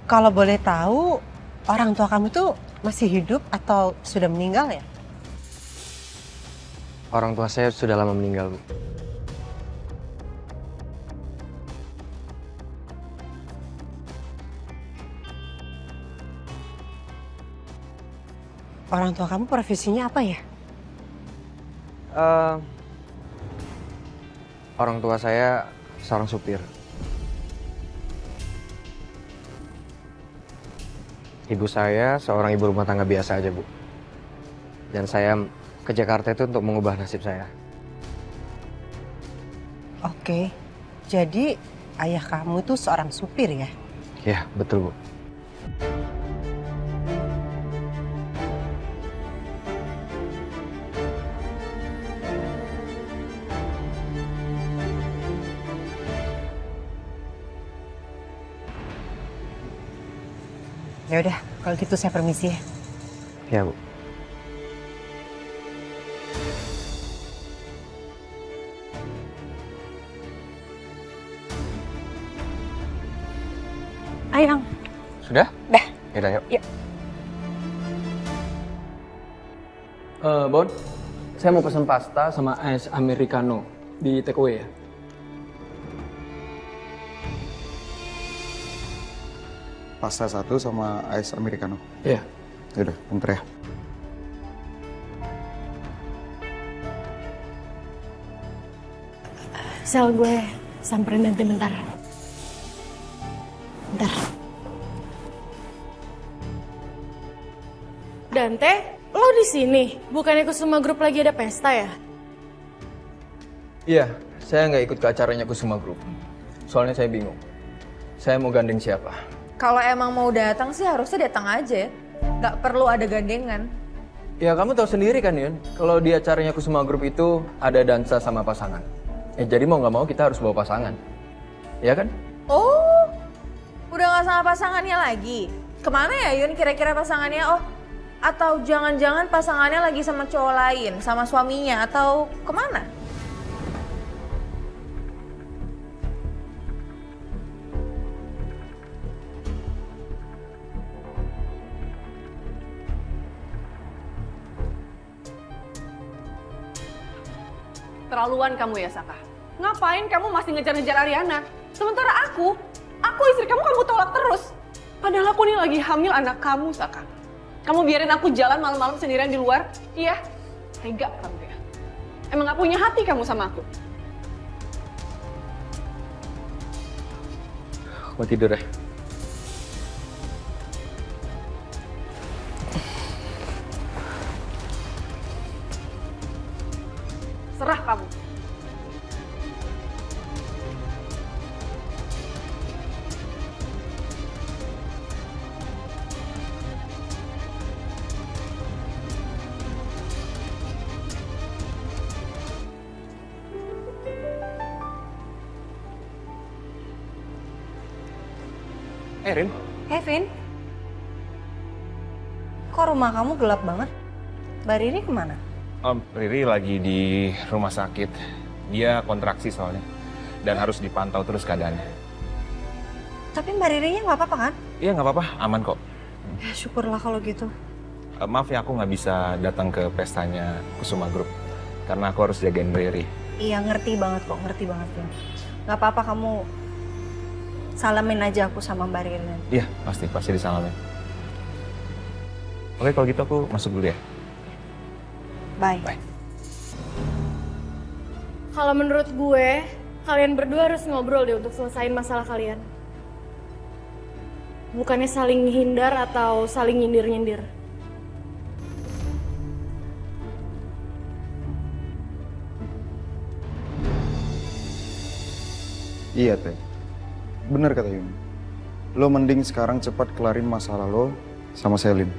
Kalau boleh tahu, orang tua kamu tuh masih hidup atau sudah meninggal ya? Orang tua saya sudah lama meninggal, Bu. Orang tua kamu profesinya apa ya? Eh, Orang tua saya seorang supir. Ibu saya seorang ibu rumah tangga biasa aja, Bu. Dan saya ke Jakarta itu untuk mengubah nasib saya. Oke, jadi ayah kamu tuh seorang supir ya? Ya, betul, Bu. Ya udah, kalau gitu saya permisi ya. Ya, Bu. Ayo, Ang. Sudah? Dah. Yaudah, yuk. Yuk. Bon, saya mau pesan pasta sama es americano di takeaway ya. Pasta 1 sama ice americano. Iya. Yaudah, bentar ya. Sel, gue samperin nanti bentar. Bentar. Dante, lo di sini? Bukannya Kusuma Group lagi ada pesta ya? Iya, saya nggak ikut ke acaranya Kusuma Group. Soalnya saya bingung. Saya mau gandeng siapa? Kalau emang mau datang sih harusnya datang aja. Nggak perlu ada gandengan. Ya kamu tahu sendiri kan Yun, kalau di acaranya Kusuma Group itu ada dansa sama pasangan. Jadi mau nggak mau kita harus bawa pasangan. Ya kan? Oh, udah nggak sama pasangannya lagi. Kemana ya Yun kira-kira pasangannya? Oh, atau jangan-jangan pasangannya lagi sama cowok lain, sama suaminya, atau kemana? Terlaluan kamu ya, Saka. Ngapain kamu masih ngejar-ngejar Ariana? Sementara aku istri kamu tolak terus. Padahal aku nih lagi hamil anak kamu, Saka. Kamu biarin aku jalan malam-malam sendirian di luar? Iya, tega kamu ya. Emang gak punya hati kamu sama aku? Mau tidur ya? Serah kamu. Rin. Kevin, kok rumah kamu gelap banget? Mbak Riri kemana? Om, Riri lagi di rumah sakit. Dia kontraksi soalnya. Dan harus dipantau terus keadaannya. Tapi Mbak Ririnya nggak apa-apa kan? Iya nggak apa-apa, aman kok. Ya syukurlah kalau gitu. Maaf ya aku nggak bisa datang ke pestanya Kusuma Group. Karena aku harus jagain Riri. Iya ngerti banget kok, ngerti banget ya. Nggak apa-apa, kamu salamin aja aku sama Mbak Riri nanti. Iya, pasti disalamin. Oke, kalau gitu aku masuk dulu ya. Bye. Bye. Kalau menurut gue, kalian berdua harus ngobrol deh untuk selesain masalah kalian. Bukannya saling hindar atau saling nyindir-nyindir. Iya, Teh. Bener kata Yun. Lo mending sekarang cepat kelarin masalah lo sama Selin.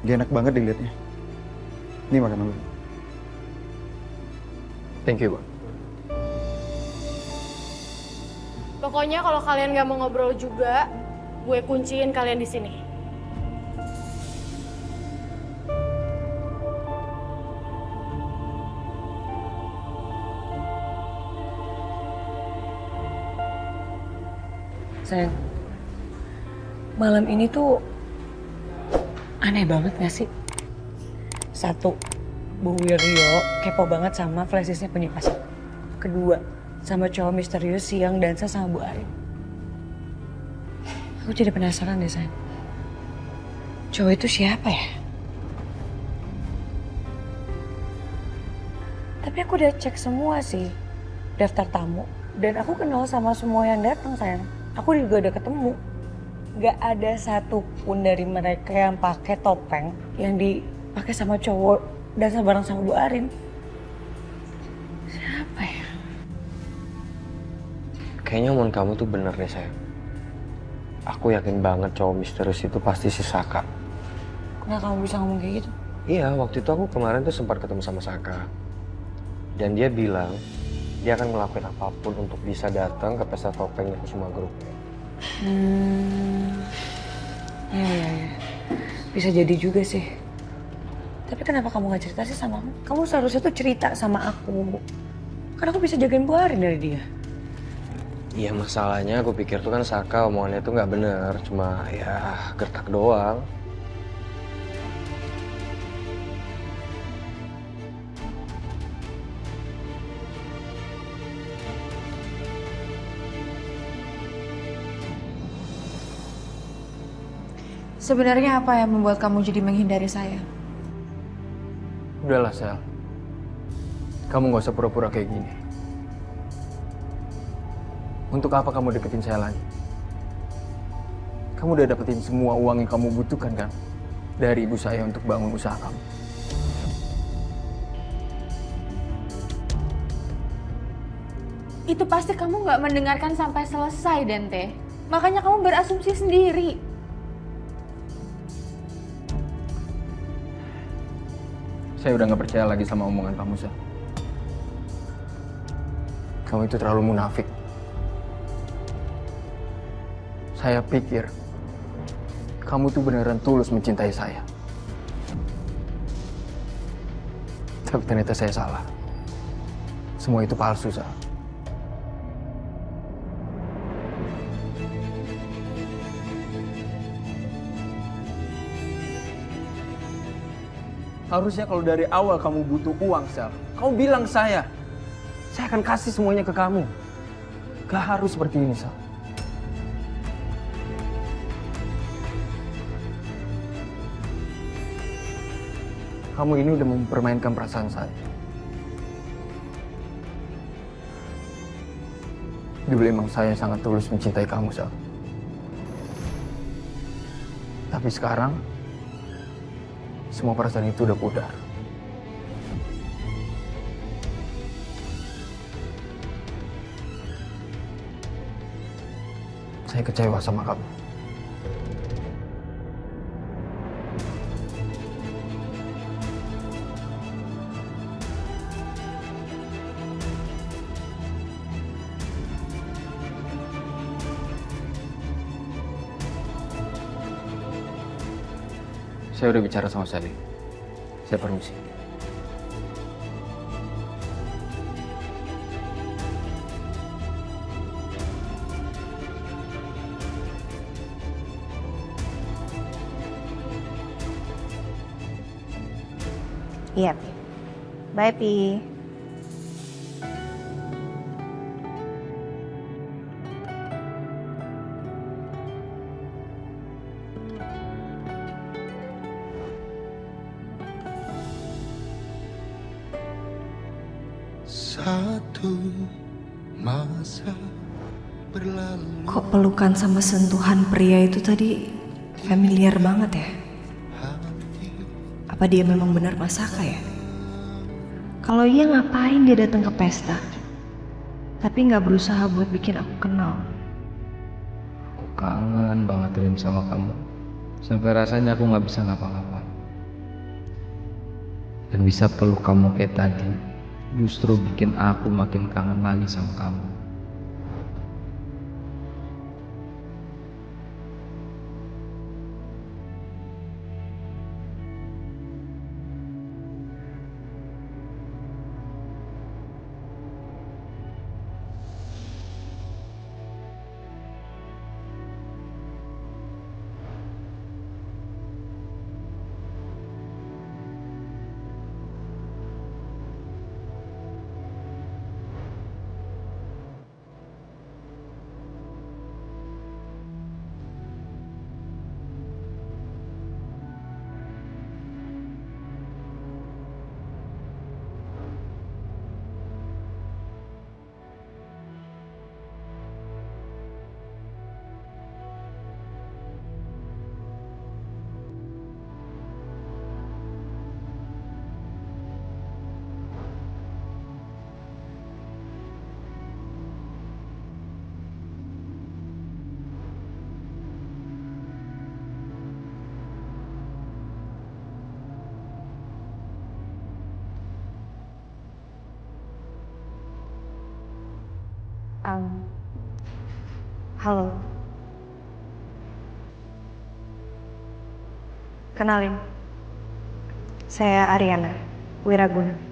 Gak enak banget dilihatnya. Ini makanan lo. Thank you, Bang. Pokoknya kalau kalian gak mau ngobrol juga, gue kunciin kalian di sini. Sayang, malam ini tuh aneh banget gak sih? Satu, Bu Wiryo kepo banget sama flashdisknya punya pas. Kedua, sama cowok misterius yang dansa sama Bu Arin. Aku jadi penasaran deh, sayang. Cowok itu siapa ya? Tapi aku udah cek semua sih daftar tamu. Dan aku kenal sama semua yang datang, sayang. Aku juga udah ketemu. Gak ada satupun dari mereka yang pakai topeng yang dipakai sama cowok dansa bareng sama Bu Arin. Siapa ya? Kayaknya omongan kamu tuh bener deh, sayang. Aku yakin banget cowok misterius itu pasti si Saka. Kenapa kamu bisa ngomong kayak gitu? Iya, waktu itu aku kemarin tuh sempat ketemu sama Saka. Dan dia bilang dia akan ngelakuin apapun untuk bisa datang ke pesta topengnya Kusuma Group. Ya. Bisa jadi juga sih. Tapi kenapa kamu gak cerita sih sama aku? Kamu seharusnya tuh cerita sama aku. Karena aku bisa jagain Bu Arin dari dia. Iya, masalahnya aku pikir tuh kan Saka omongannya tuh nggak bener, cuma ya gertak doang. Sebenarnya apa yang membuat kamu jadi menghindari saya? Udahlah, Sel. Kamu gak usah pura-pura kayak gini. Untuk apa kamu deketin saya lagi? Kamu udah dapetin semua uang yang kamu butuhkan kan? Dari ibu saya untuk bangun usaha kamu. Itu pasti kamu nggak mendengarkan sampai selesai, Dente. Makanya kamu berasumsi sendiri. Saya udah gak percaya lagi sama omongan kamu, Sel. Kamu itu terlalu munafik. Saya pikir kamu tuh beneran tulus mencintai saya. Tapi ternyata saya salah. Semua itu palsu, Sel. Harusnya kalau dari awal kamu butuh uang, Sel, kamu bilang saya akan kasih semuanya ke kamu. Gak harus seperti ini, Sel. Kamu ini udah mempermainkan perasaan saya. Dulu emang saya sangat tulus mencintai kamu, Sel. Tapi sekarang semua perasaan itu udah pudar. Saya kecewa sama kamu. Saya udah bicara sama Sally. Saya permisi. Iya, Pi. Bye, Pi. Satu masa berlalu. Kok pelukan sama sentuhan pria itu tadi familiar banget ya? Apa dia memang benar Mas Saka ya? Kalau iya ngapain dia datang ke pesta? Tapi nggak berusaha buat bikin aku kenal. Aku kangen banget Rin sama kamu. Sampai rasanya aku nggak bisa ngapa-ngapa. Dan bisa peluk kamu kayak tadi, justru bikin aku makin kangen lagi sama kamu. Halo. Kenalin, saya Ariana Wiraguna.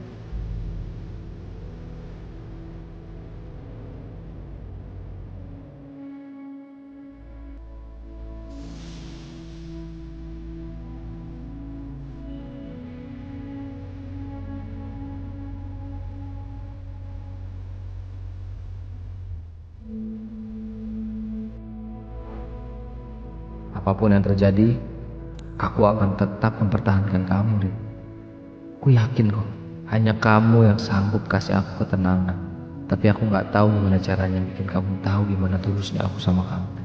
Apapun yang terjadi, aku akan tetap mempertahankan kamu, Rin. Aku yakin kok, hanya kamu yang sanggup kasih aku ketenangan. Tapi aku nggak tahu gimana caranya bikin kamu tahu gimana tulusnya aku sama kamu.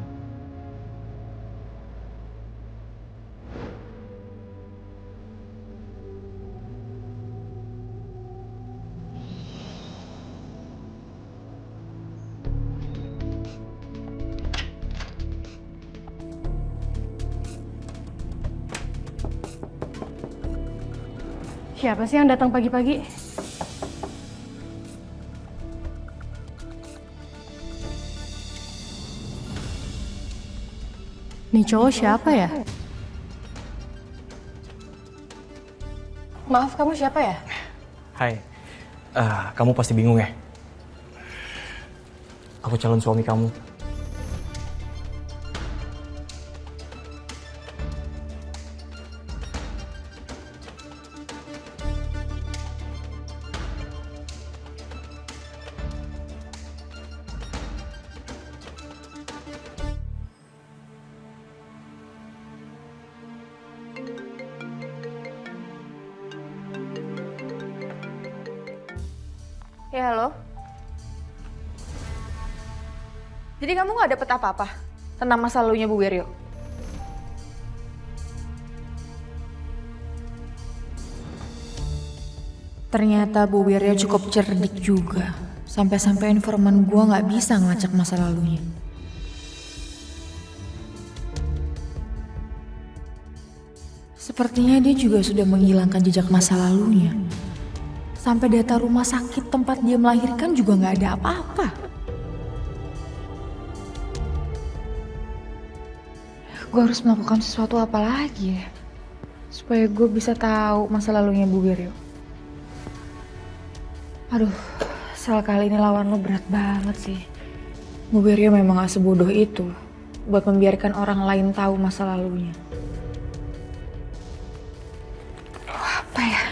Siapa sih yang datang pagi-pagi? Nih cowok siapa ya? Maaf, kamu siapa ya? Hai, kamu pasti bingung ya? Aku calon suami kamu. Ya, halo. Jadi kamu nggak dapet apa-apa tentang masa lalunya Bu Wiryo? Ternyata Bu Wiryo cukup cerdik juga. Sampai-sampai informan gua nggak bisa ngelacak masa lalunya. Sepertinya dia juga sudah menghilangkan jejak masa lalunya. Sampai data rumah sakit tempat dia melahirkan juga nggak ada apa-apa. Gue harus melakukan sesuatu apa lagi ya? Supaya gue bisa tahu masa lalunya Bu Wiryo. Aduh, Sal, kali ini lawan lo berat banget sih. Bu Wiryo memang gak sebodoh itu buat membiarkan orang lain tahu masa lalunya. Apa ya?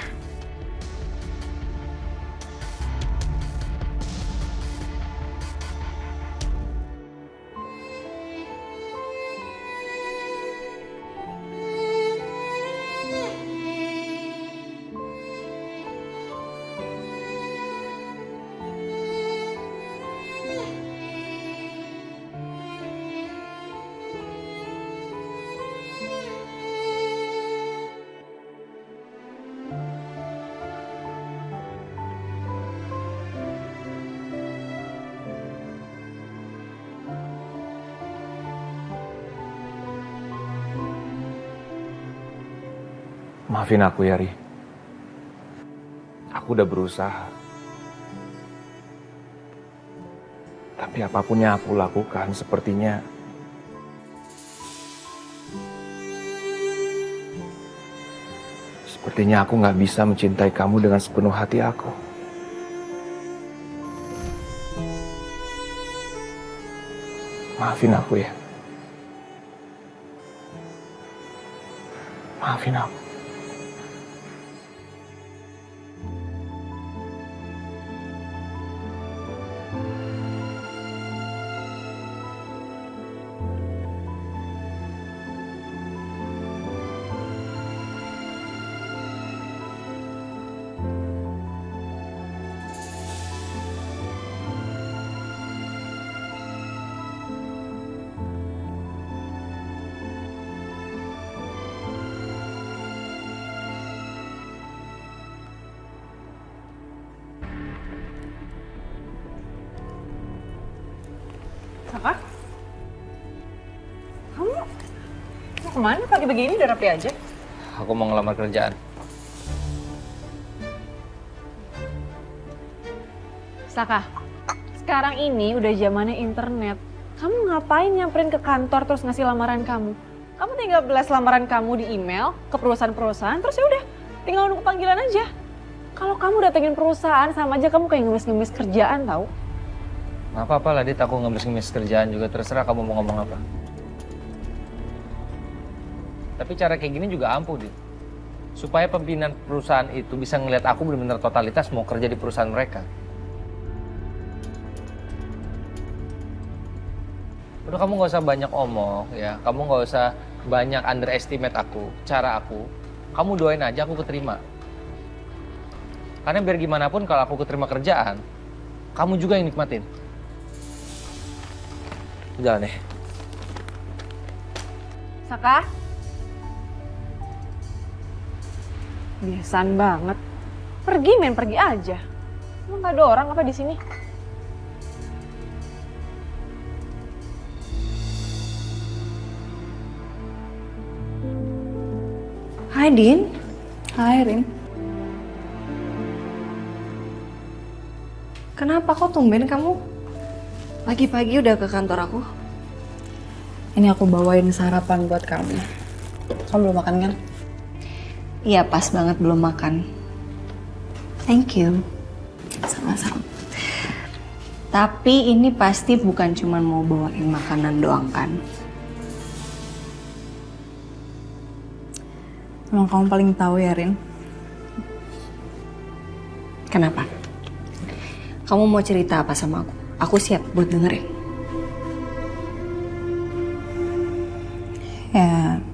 Maafin aku ya, Ri. Aku udah berusaha. Tapi apapun yang aku lakukan, sepertinya aku nggak bisa mencintai kamu dengan sepenuh hati aku. Maafin aku ya. Maafin aku. Saka? Kamu mau kemana pagi begini? Udah rapi aja. Aku mau ngelamar kerjaan. Saka, Sekarang ini udah zamannya internet. Kamu ngapain nyamperin ke kantor terus ngasih lamaran kamu? Kamu tinggal blast lamaran kamu di email ke perusahaan-perusahaan, terus ya udah tinggal nunggu panggilan aja. Kalau kamu datengin perusahaan sama aja kamu kayak ngemis-ngemis kerjaan tau. Nggak apa-apa lah, Dit. Aku ngemis-ngemis kerjaan juga. Terserah kamu mau ngomong apa. Tapi cara kayak gini juga ampuh, Dit. Supaya pimpinan perusahaan itu bisa ngeliat aku benar-benar totalitas mau kerja di perusahaan mereka. Udah, kamu nggak usah banyak omong ya. Kamu nggak usah banyak underestimate aku, cara aku. Kamu doain aja aku keterima. Karena biar gimana pun kalau aku keterima kerjaan, kamu juga yang nikmatin. Jalan deh. Saka? Biasaan banget. Pergi main pergi aja. Emang gak ada orang apa di sini? Hai Din. Hai Rin. Kenapa kok tumben kamu pagi-pagi udah ke kantor aku? Ini aku bawain sarapan buat kamu. Kamu belum makan kan? Iya, pas banget belum makan. Thank you. Sama-sama. Tapi ini pasti bukan cuma mau bawain makanan doang kan? Emang kamu paling tahu ya, Rin? Kenapa? Kamu mau cerita apa sama aku? Aku siap buat dengerin. Ya.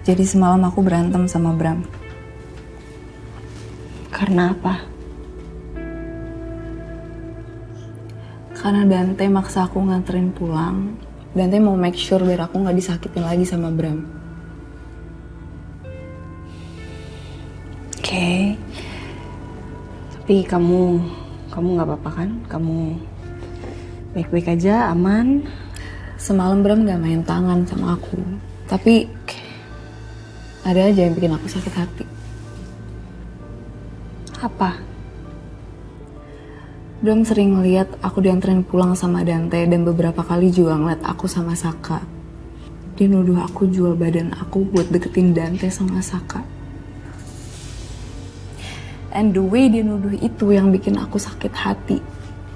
Jadi semalam aku berantem sama Bram. Karena apa? Karena Dante maksa aku nganterin pulang. Dante mau make sure biar aku nggak disakitin lagi sama Bram. Oke. Tapi kamu nggak apa-apa kan? Kamu baik-baik aja, aman? Semalam Bram nggak main tangan sama aku. Tapi ada aja yang bikin aku sakit hati. Apa? Bram sering ngeliat aku dianterin pulang sama Dante dan beberapa kali juga ngeliat aku sama Saka. Dia nuduh aku jual badan aku buat deketin Dante sama Saka. And the way dia nuduh itu yang bikin aku sakit hati.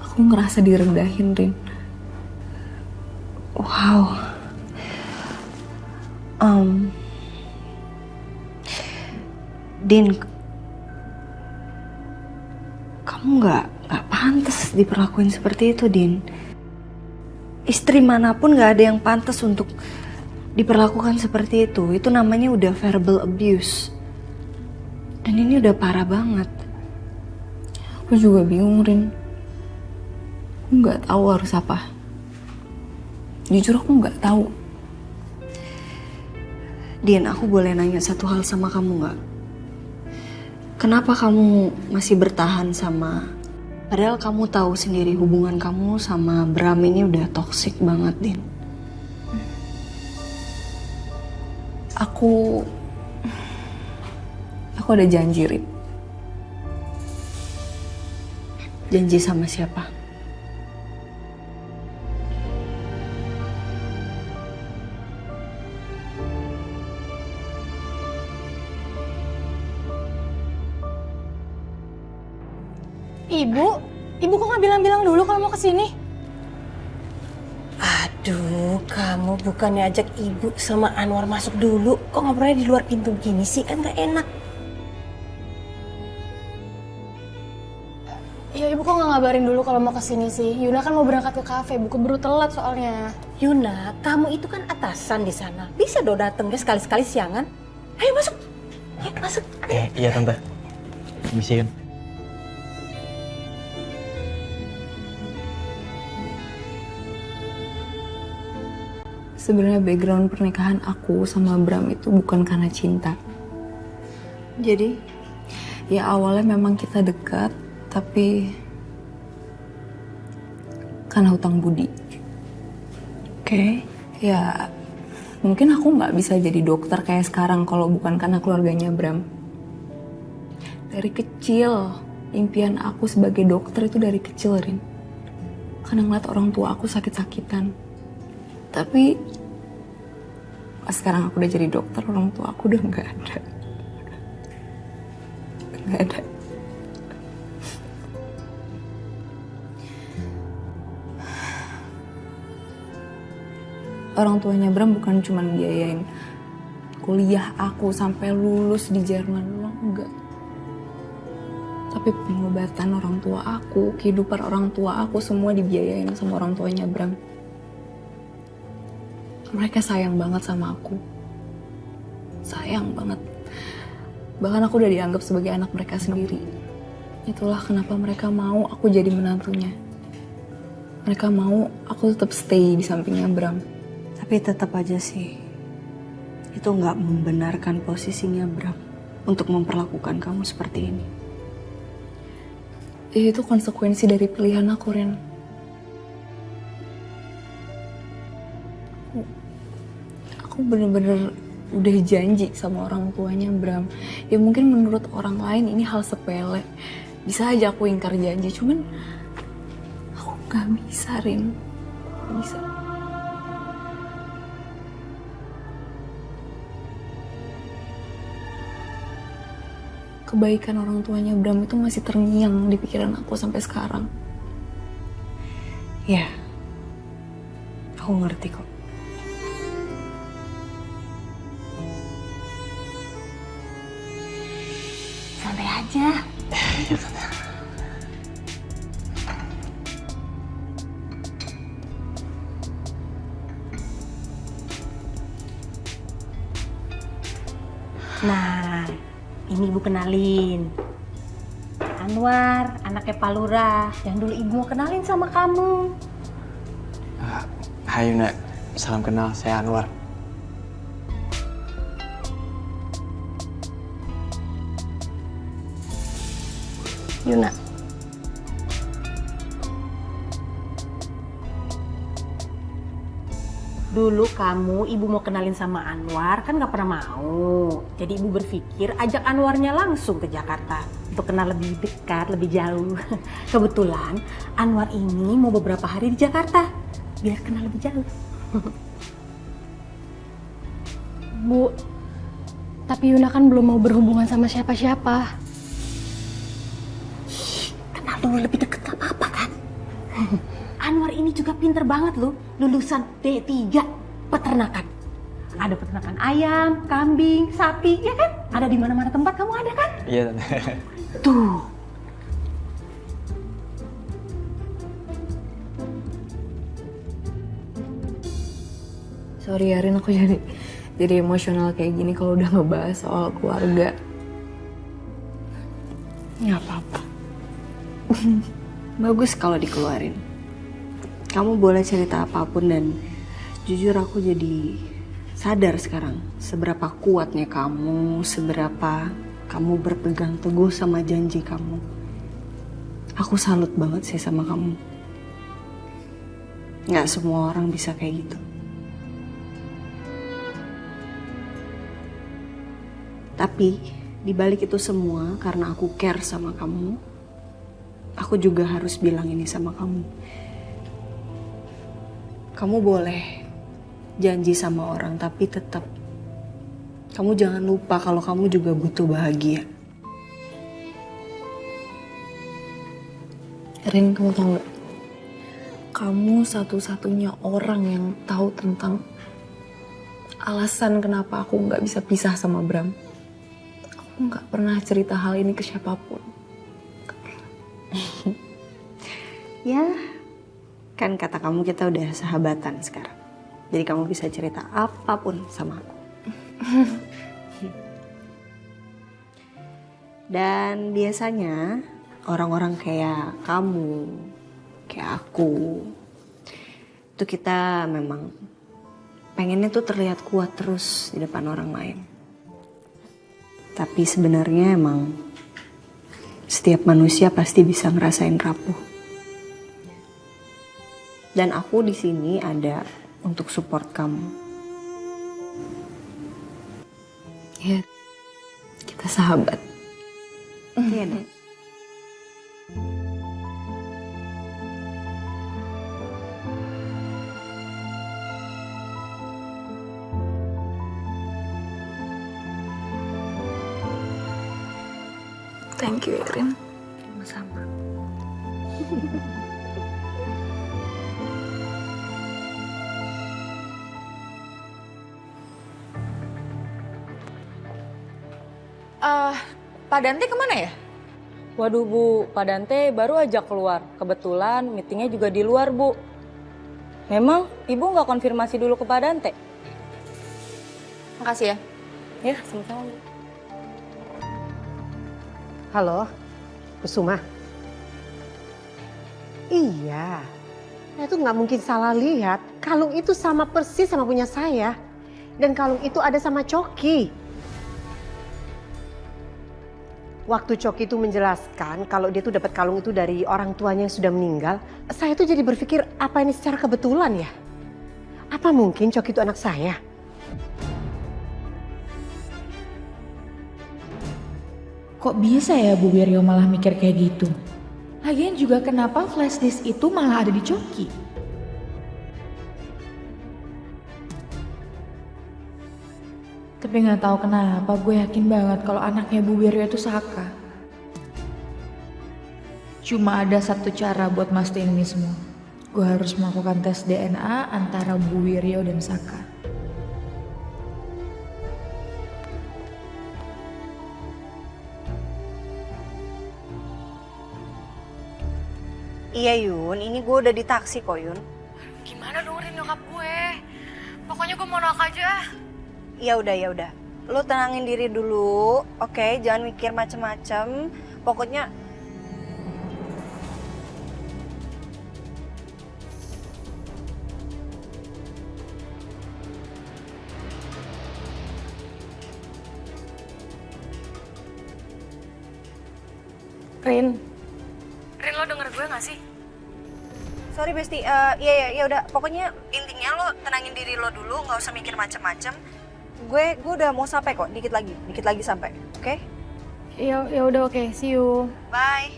Aku ngerasa direndahin, Rin. Wow. Din, kamu nggak pantas diperlakuin seperti itu, Din. Istri manapun nggak ada yang pantas untuk diperlakukan seperti itu. Itu namanya udah verbal abuse. Dan ini udah parah banget. Aku juga bingung, Rin. Aku nggak tahu harus apa. Jujur aku nggak tahu. Din, aku boleh nanya satu hal sama kamu nggak? Kenapa kamu masih bertahan sama... Padahal kamu tahu sendiri hubungan kamu sama Bram ini udah toksik banget, Din. Aku ada janji, Rin. Janji sama siapa? Ibu kok nggak bilang-bilang dulu kalau mau kesini? Aduh, kamu bukannya ajak ibu sama Anwar masuk dulu. Kok ngobrolnya di luar pintu gini sih? Kan gak enak. Ya ibu kok nggak ngabarin dulu kalau mau kesini sih? Yuna kan mau berangkat ke kafe, buku baru telat soalnya. Yuna, kamu itu kan atasan di sana. Bisa dong dateng deh sekali-sekali siangan. Ayo masuk. Ayo masuk. Iya tante. Misi Yun. Sebenarnya background pernikahan aku sama Bram itu bukan karena cinta. Jadi? Ya awalnya memang kita dekat, tapi karena hutang budi. Oke. Ya mungkin aku nggak bisa jadi dokter kayak sekarang kalau bukan karena keluarganya Bram. Dari kecil Impian aku sebagai dokter itu dari kecil, Rin. Karena ngeliat orang tua aku sakit-sakitan. Tapi pas sekarang aku udah jadi dokter, orang tua aku udah nggak ada. Nggak ada. Orang tuanya Bram bukan cuma biayain kuliah aku sampai lulus di Jerman doang, enggak. Tapi pengobatan orang tua aku, kehidupan orang tua aku semua dibiayain sama orang tuanya Bram. Mereka sayang banget sama aku. Sayang banget. Bahkan aku udah dianggap sebagai anak mereka sendiri. Itulah kenapa mereka mau aku jadi menantunya. Mereka mau aku tetap stay di sampingnya Bram. Tapi tetap aja sih, itu nggak membenarkan posisinya Bram untuk memperlakukan kamu seperti ini. Itu konsekuensi dari pilihan aku, Ren. Aku bener-bener udah janji sama orang tuanya Bram. Ya mungkin menurut orang lain ini hal sepele. Bisa aja aku ingkar janji, cuman aku gak bisa, Rin. Gak bisa. Kebaikan orang tuanya Bram itu masih terngiang di pikiran aku sampai sekarang. Ya, aku ngerti kok. Santai aja. Nah, ini ibu kenalin. Anwar, anaknya Pak Lurah, yang dulu ibu mau kenalin sama kamu. Hai Yuna, salam kenal, saya Anwar. Yuna. Dulu kamu, ibu mau kenalin sama Anwar, kan gak pernah mau. Jadi ibu berpikir ajak Anwarnya langsung ke Jakarta. Untuk kenal lebih dekat, lebih jauh. Kebetulan Anwar ini mau beberapa hari di Jakarta. Biar kenal lebih jauh. Bu, tapi Yuna kan belum mau berhubungan sama siapa-siapa. Kenal dulu lebih deket, gak apa-apa kan? Anwar ini juga pinter banget loh, lulusan D3 peternakan. Ada peternakan ayam, kambing, sapi, ya kan? Ada di mana-mana tempat kamu ada kan? Iya, Tante. Tuh. Sorry ya Rin, aku jadi emosional kayak gini kalau udah ngebahas soal keluarga. Nggak apa-apa. Bagus kalau dikeluarin. Kamu boleh cerita apapun dan jujur aku jadi sadar sekarang seberapa kuatnya kamu, seberapa kamu berpegang teguh sama janji kamu. Aku salut banget sih sama kamu. Nggak semua orang bisa kayak gitu. Tapi di balik itu semua, karena aku care sama kamu, aku juga harus bilang ini sama kamu. Kamu boleh janji sama orang, tapi tetap kamu jangan lupa kalau kamu juga butuh bahagia. Rin, kamu tau gak? Kamu satu-satunya orang yang tahu tentang alasan kenapa aku gak bisa pisah sama Bram. Aku gak pernah cerita hal ini ke siapapun. Ya, kan kata kamu kita udah sahabatan sekarang. Jadi kamu bisa cerita apapun sama aku. Dan biasanya orang-orang kayak kamu, kayak aku, itu kita memang pengennya tuh terlihat kuat terus di depan orang lain. Tapi sebenarnya emang setiap manusia pasti bisa ngerasain rapuh. Dan aku di sini ada untuk support kamu. Ya, kita sahabat. Iya deh. Thank you, Irin. Sama-sama. Pak Dante kemana ya? Waduh Bu, Pak Dante baru aja keluar. Kebetulan meetingnya juga di luar Bu. Memang Ibu nggak konfirmasi dulu ke Pak Dante? Makasih ya. Ya, sama-sama Bu. Halo, Kusuma. Iya, saya tuh nggak mungkin salah lihat. Kalung itu sama persis sama punya saya. Dan kalung itu ada sama Coki. Waktu Coki itu menjelaskan kalau dia tuh dapat kalung itu dari orang tuanya yang sudah meninggal, saya tuh jadi berpikir apa ini secara kebetulan ya? Apa mungkin Coki itu anak saya? Kok bisa ya Bu Wiryo malah mikir kayak gitu? Lagian juga kenapa flash disk itu malah ada di Coki? Tapi nggak tahu kenapa gue yakin banget kalau anaknya Bu Wiryo itu Saka. Cuma ada satu cara buat mastiin ini semua. Gue harus melakukan tes DNA antara Bu Wiryo dan Saka. Iya Yun, ini gue udah di taksi kok Yun. Gimana dong Rin nyokap gue? Pokoknya gue mau nolak aja. Ya udah. Lo tenangin diri dulu, oke? Jangan mikir macem-macem. Pokoknya Rin, Rin, lo denger gue gak sih? sorry Besti, ya udah. Pokoknya intinya lo tenangin diri lo dulu, nggak usah mikir macem-macem. Gue udah mau sampai kok, dikit lagi sampai, oke? Ya udah oke, see you. Bye.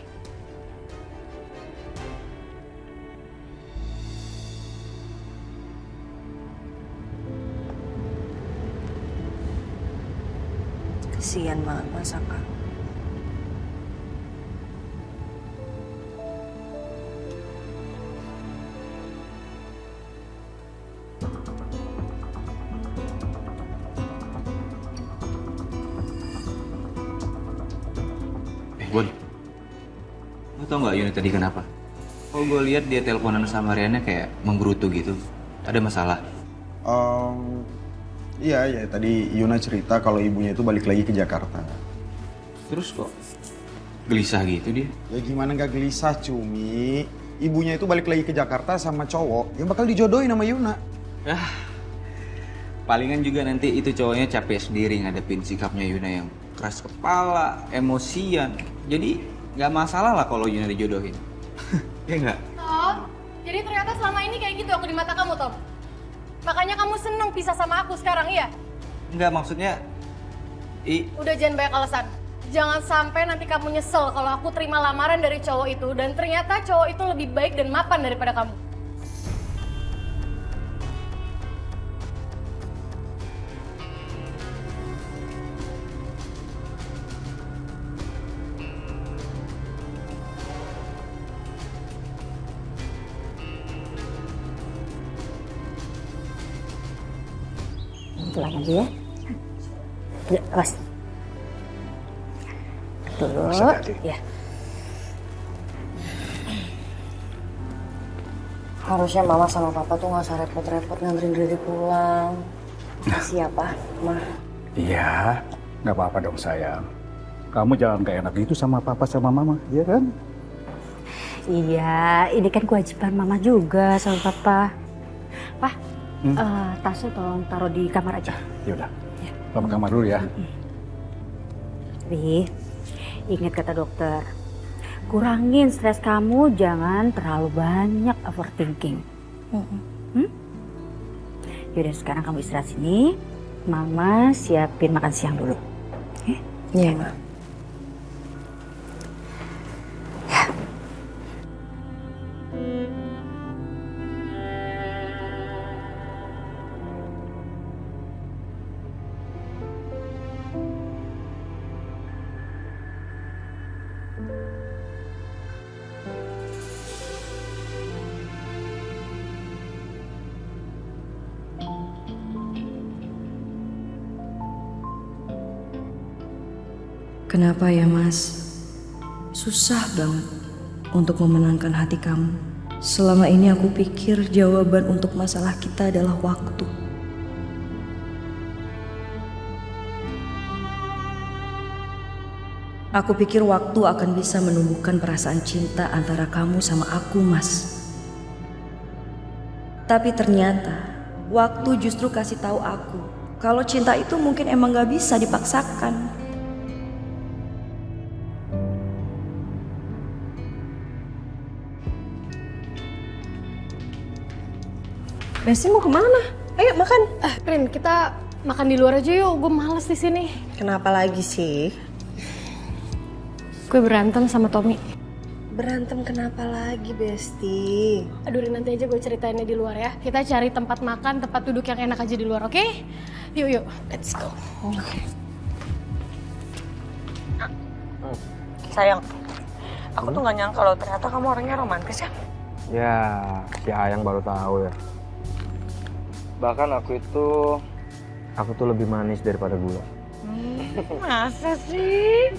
Kasian banget Mas Saka. Bon, lo tau gak Yuni tadi kenapa? Kalau gue lihat dia teleponan sama Riannya kayak menggerutu gitu. Ada masalah? Iya, tadi Yuna cerita kalau ibunya itu balik lagi ke Jakarta. Terus kok gelisah gitu dia? Ya gimana gak gelisah Cumi? Ibunya itu balik lagi ke Jakarta sama cowok yang bakal dijodohin sama Yuna. Palingan juga nanti itu cowoknya capek sendiri ngadepin sikapnya Yuna yang keras kepala, emosian. Jadi nggak masalah lah kalau Yuna dijodohin. Ya nggak? Tom, jadi ternyata selama ini kayak gitu aku di mata kamu, Tom. Makanya kamu seneng pisah sama aku sekarang, iya? Nggak, maksudnya... Udah jangan banyak alasan. Jangan sampai nanti kamu nyesel kalau aku terima lamaran dari cowok itu dan ternyata cowok itu lebih baik dan mapan daripada kamu. Pulang aja ya. Ya, awas. Dulu. Ya. Harusnya Mama sama Papa tuh nggak usah repot-repot nganterin Riri pulang. Makasih ya, Pak, Ma. Iya, nggak apa-apa dong sayang. Kamu jangan kayak enak gitu sama Papa sama Mama, iya kan? Iya, ini kan kewajiban Mama juga sama Papa. Pak, tasnya tolong taruh di kamar aja. Yaudah, ke kamar dulu ya. Ri, ingat kata dokter, kurangin stres kamu, jangan terlalu banyak overthinking. Yaudah sekarang kamu istirahat sini, Mama siapin makan siang dulu. Iya, Ma. Kenapa ya Mas? Susah banget untuk memenangkan hati kamu. Selama ini aku pikir jawaban untuk masalah kita adalah waktu. Aku pikir waktu akan bisa menumbuhkan perasaan cinta antara kamu sama aku, Mas. Tapi ternyata waktu justru kasih tahu aku kalau cinta itu mungkin emang gak bisa dipaksakan. Besti mau kemana? Ayo makan. Rin, kita makan di luar aja yuk. Gue males di sini. Kenapa lagi sih? Gue berantem sama Tommy. Berantem kenapa lagi, Besti? Aduh Rin, nanti aja gue ceritainnya di luar ya. Kita cari tempat makan, tempat duduk yang enak aja di luar, oke? Yuk, yuk. Let's go. Oke. Sayang, aku tuh gak nyangka kalau ternyata kamu orangnya romantis ya. Ya, si Ayang baru tahu ya. Bahkan aku tuh lebih manis daripada gula. Masa sih?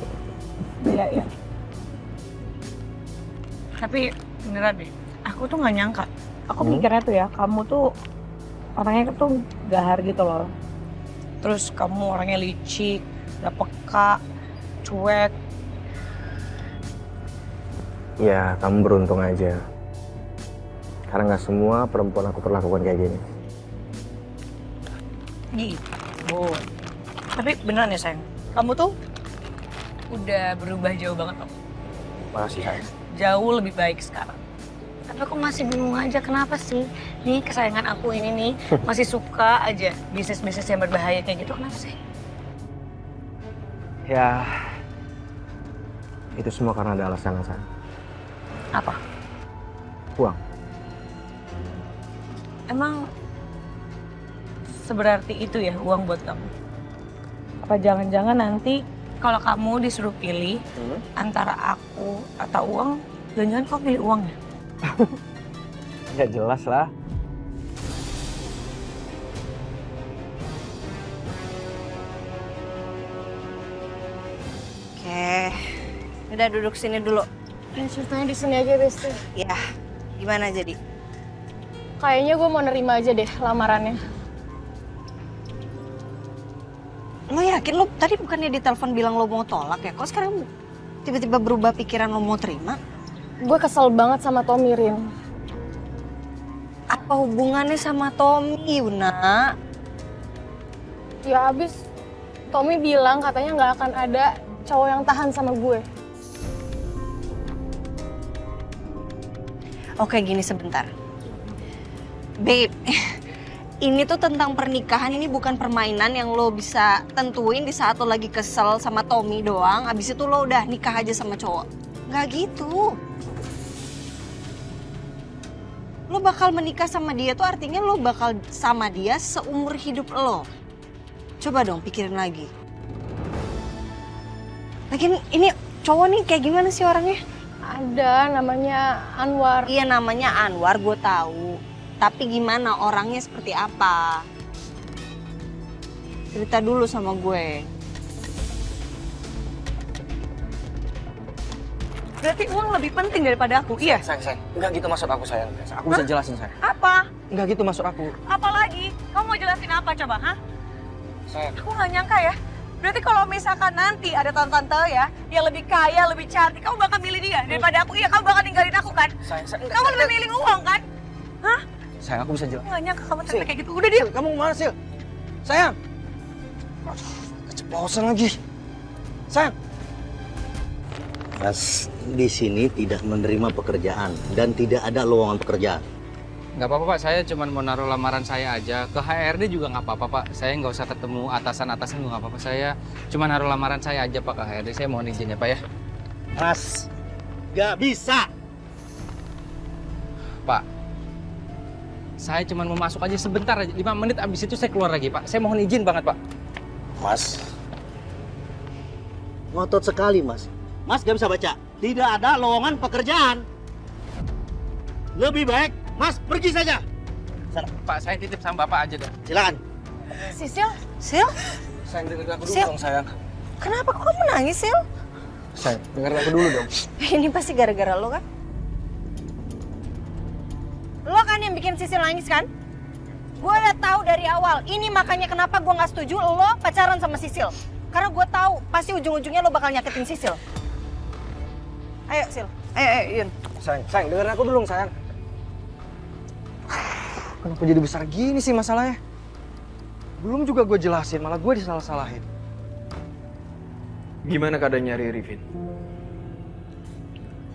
Iya. Tapi beneran deh, aku tuh gak nyangka. Aku mikirnya tuh ya, kamu tuh orangnya tuh gahar gitu loh. Terus kamu orangnya licik, gak peka, cuek. Ya, kamu beruntung aja. Karena gak semua perempuan aku perlakukan kayak gini. Gitu. Tapi beneran ya sayang, kamu tuh udah berubah jauh banget loh. Makasih, Hai. Jauh lebih baik sekarang. Tapi aku masih bingung aja kenapa sih nih kesayangan aku ini nih masih suka aja bisnis-bisnis yang berbahaya kayak gitu, kenapa sih? Ya, itu semua karena ada alasan, sayang. Apa? Uang. Emang seberarti itu ya uang buat kamu? Apa jangan-jangan nanti kalau kamu disuruh pilih antara aku atau uang, jangan-jangan kamu pilih uang ya? Ya jelas lah. Oke. Udah duduk sini dulu. Ceritanya di sini aja, Besti. Ya, gimana jadi? Kayaknya gue mau nerima aja deh lamarannya. Lo yakin lo tadi bukannya di telepon bilang lo mau tolak ya? Kok sekarang tiba-tiba berubah pikiran lo mau terima? Gue kesel banget sama Tommy, Rin. Apa hubungannya sama Tommy, Yuna? Ya abis Tommy bilang katanya nggak akan ada cowok yang tahan sama gue. Oke, gini sebentar. Babe, ini tuh tentang pernikahan, ini bukan permainan yang lo bisa tentuin di saat lo lagi kesel sama Tommy doang. Abis itu lo udah nikah aja sama cowok. Nggak gitu. Lo bakal menikah sama dia tuh artinya lo bakal sama dia seumur hidup lo. Coba dong pikirin lagi. Lagian ini cowok nih kayak gimana sih orangnya? Ada, namanya Anwar. Iya namanya Anwar, gue tahu. Tapi gimana orangnya seperti apa? Cerita dulu sama gue. Berarti uang lebih penting daripada aku, iya? Sayang. Enggak gitu maksud aku, sayang. Aku bisa jelasin, sayang. Apa? Enggak gitu maksud aku. Apalagi? Kamu mau jelasin apa coba, hah? Sayang. Aku nggak nyangka ya. Berarti kalau misalkan nanti ada tante-tante ya, yang lebih kaya, lebih cantik, kamu bakal milih dia daripada aku. Iya, kamu bakal ninggalin aku kan? Sayang. Kamu lebih milih uang kan? Hah? Sayang, aku bisa jelasin. Aku nggak nyangka kamu sampai kayak gitu. Udah dia. Kamu kemana, Sil? Sayang. Aduh, keceplosan lagi. Sayang. Mas, di sini tidak menerima pekerjaan dan tidak ada lowongan pekerjaan. Nggak apa-apa Pak, saya cuma mau naruh lamaran saya aja. Ke HRD juga nggak apa-apa Pak. Saya nggak usah ketemu atasan-atasan juga nggak apa-apa. Saya cuma naruh lamaran saya aja Pak ke HRD. Saya mohon izin ya Pak ya. Mas, nggak bisa. Pak, saya cuma mau masuk aja sebentar aja. 5 menit abis itu saya keluar lagi Pak. Saya mohon izin banget Pak. Mas, ngotot sekali Mas. Mas nggak bisa baca. tidak ada lowongan pekerjaan. Lebih baik Mas pergi saja. Sana. Pak, saya titip sama Bapak aja dah. Silakan. Sisil? Sil? Sayang, dengerin aku dulu Sil. dong, sayang. Kenapa kok kamu nangis, Sil? Sayang, dengerin aku dulu dong. Ini pasti gara-gara lo kan? Lo kan yang bikin Sisil nangis kan? Gue udah tahu dari awal. Ini makanya kenapa gue nggak setuju lo pacaran sama Sisil. Karena gue tahu pasti ujung-ujungnya lo bakal nyakitin Sisil. Ayo, Sil. Ayo, Yun. Sayang, dengerin aku dulu, sayang. Kenapa jadi besar gini sih masalahnya? Belum juga gue jelasin, malah gue disalah-salahin. Gimana keadaannya Riri, Vin?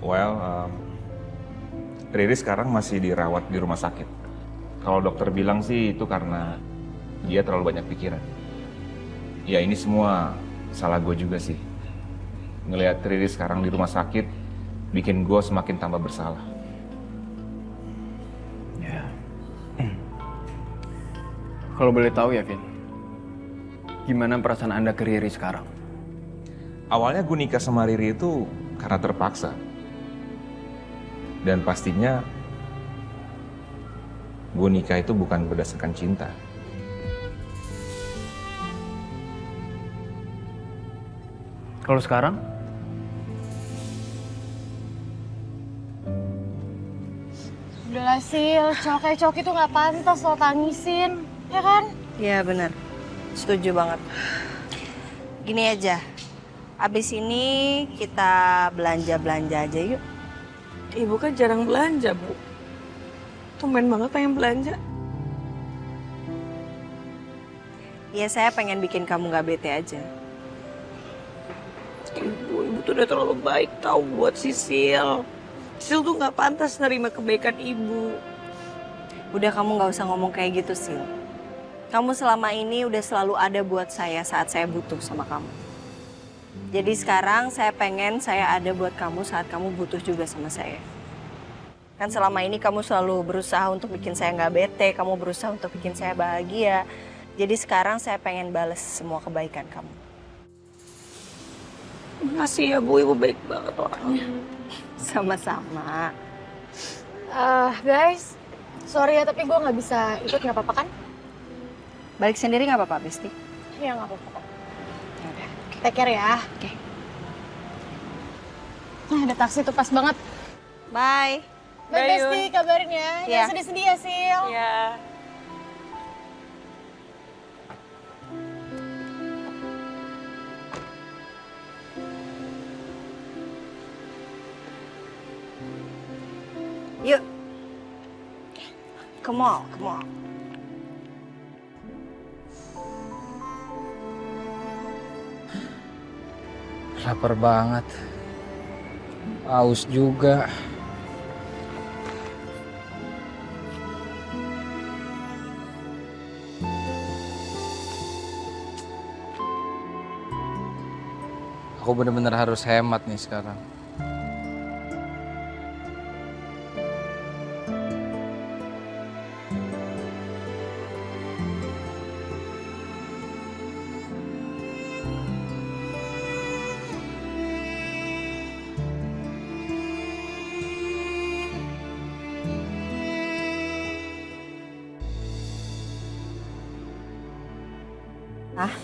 Well, Riri sekarang masih dirawat di rumah sakit. Kalau dokter bilang sih itu karena dia terlalu banyak pikiran. Ya ini semua salah gue juga sih. Ngelihat Riri sekarang di rumah sakit bikin gue semakin tambah bersalah. Ya. Kalau boleh tahu ya, Vin, gimana perasaan Anda ke Riri sekarang? Awalnya gue nikah sama Riri itu karena terpaksa. Dan pastinya gue nikah itu bukan berdasarkan cinta. Kalau sekarang? Udahlah Sil, cowok kayak cowok itu nggak pantas lo tangisin, ya kan? Iya benar, setuju banget. Gini aja, abis ini kita belanja-belanja aja yuk. Ibu kan jarang belanja, Bu. Tumben banget pengen belanja. Iya, saya pengen bikin kamu gak bete aja. Ibu tuh udah terlalu baik tahu buat Sisil. Sisil tuh gak pantas nerima kebaikan ibu. Udah kamu gak usah ngomong kayak gitu, Sil. Kamu selama ini udah selalu ada buat saya saat saya butuh sama kamu. Jadi sekarang saya pengen saya ada buat kamu saat kamu butuh juga sama saya. Kan selama ini kamu selalu berusaha untuk bikin saya nggak bete, kamu berusaha untuk bikin saya bahagia. Jadi sekarang saya pengen bales semua kebaikan kamu. Makasih ya Bu, Ibu baik banget orangnya. Sama-sama. Guys, sorry ya tapi gue nggak bisa ikut, nggak apa-apa kan? Balik sendiri nggak apa-apa, Besti? Iya nggak apa-apa kok. Take care ya. Oke. Nah, ada taksi tuh pas banget. Bye. Bye, Besti, kabarin ya. Iya. Jangan sedih-sedih ya, Sil. Iya. Yuk. Come on, come on. Lapar banget. Haus juga. Aku bener-bener harus hemat nih sekarang. Hah?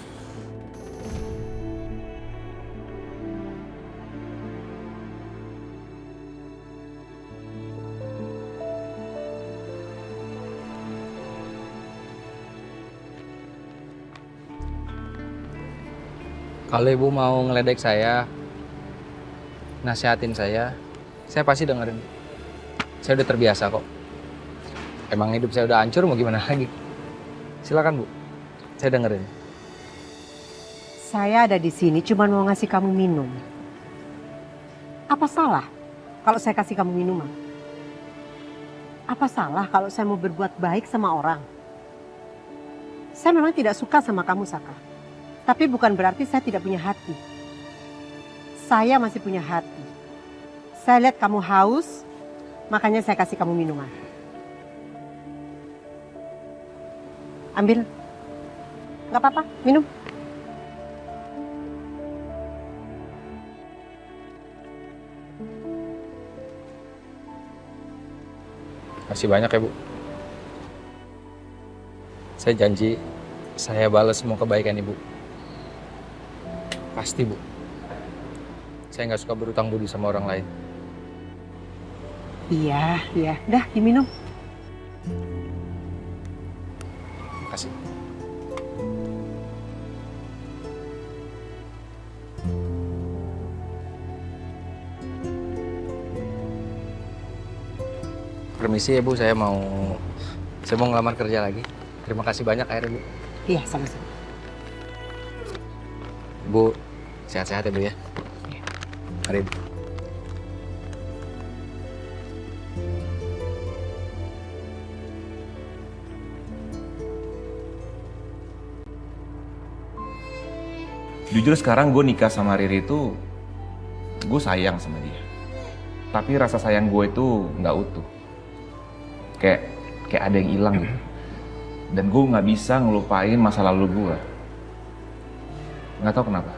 Kalau ibu mau ngeledek saya, nasihatin saya pasti dengerin. Saya udah terbiasa kok. Emang hidup saya udah hancur, mau gimana lagi? Silakan Bu, saya dengerin. Saya ada di sini cuma mau ngasih kamu minum. Apa salah kalau saya kasih kamu minuman? Apa salah kalau saya mau berbuat baik sama orang? Saya memang tidak suka sama kamu, Saka. Tapi bukan berarti saya tidak punya hati. Saya masih punya hati. Saya lihat kamu haus, makanya saya kasih kamu minuman. Ambil. Gak apa-apa, minum. Makasih banyak ya, Bu. Saya janji, saya balas semua kebaikan Ibu. Pasti, Bu. Saya nggak suka berutang budi sama orang lain. Iya, iya. Dah, diminum. Makasih. Permisi ya Bu, saya mau ngelamar kerja lagi. Terima kasih banyak akhirnya Bu. Iya, sama-sama. Bu, sehat-sehat ya Bu ya. Mari Bu. Jujur sekarang gue nikah sama Riri itu, gue sayang sama dia. Tapi rasa sayang gue itu nggak utuh. Kayak ada yang hilang gitu. Dan gue nggak bisa ngelupain masa lalu gue. Nggak tahu kenapa.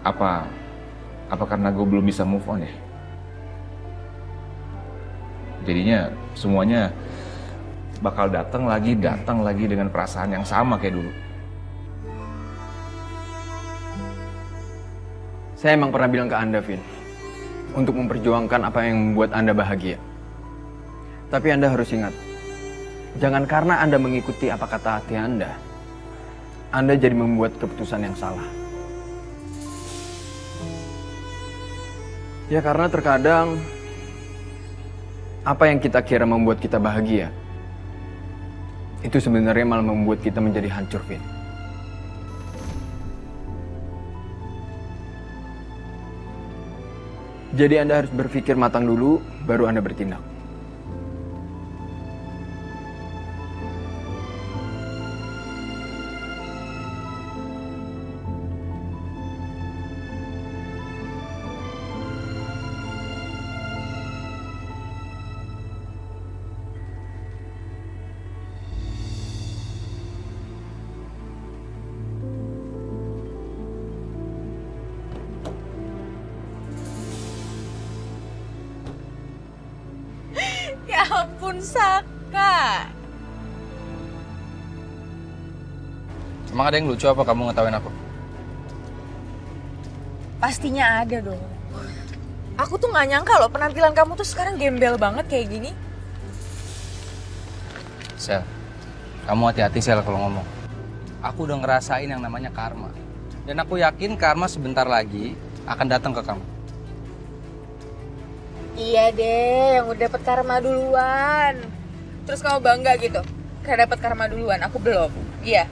Apa karena gue belum bisa move on ya? Jadinya semuanya bakal datang lagi dengan perasaan yang sama kayak dulu. Saya emang pernah bilang ke Anda, Vin, untuk memperjuangkan apa yang membuat Anda bahagia. Tapi Anda harus ingat, jangan karena Anda mengikuti apa kata hati Anda jadi membuat keputusan yang salah. Ya karena terkadang, apa yang kita kira membuat kita bahagia, itu sebenarnya malah membuat kita menjadi hancur, Vin. Jadi Anda harus berpikir matang dulu, baru Anda bertindak. Ya ampun, Saka. Emang ada yang lucu apa kamu ngetawain aku? Pastinya ada dong. Aku tuh gak nyangka loh penampilan kamu tuh sekarang gembel banget kayak gini. Sel, kamu hati-hati Sel kalau ngomong. Aku udah ngerasain yang namanya karma. Dan aku yakin karma sebentar lagi akan datang ke kamu. Iya deh, yang udah dapet karma duluan. Terus kamu bangga gitu? Karena dapet karma duluan, aku belum. Iya.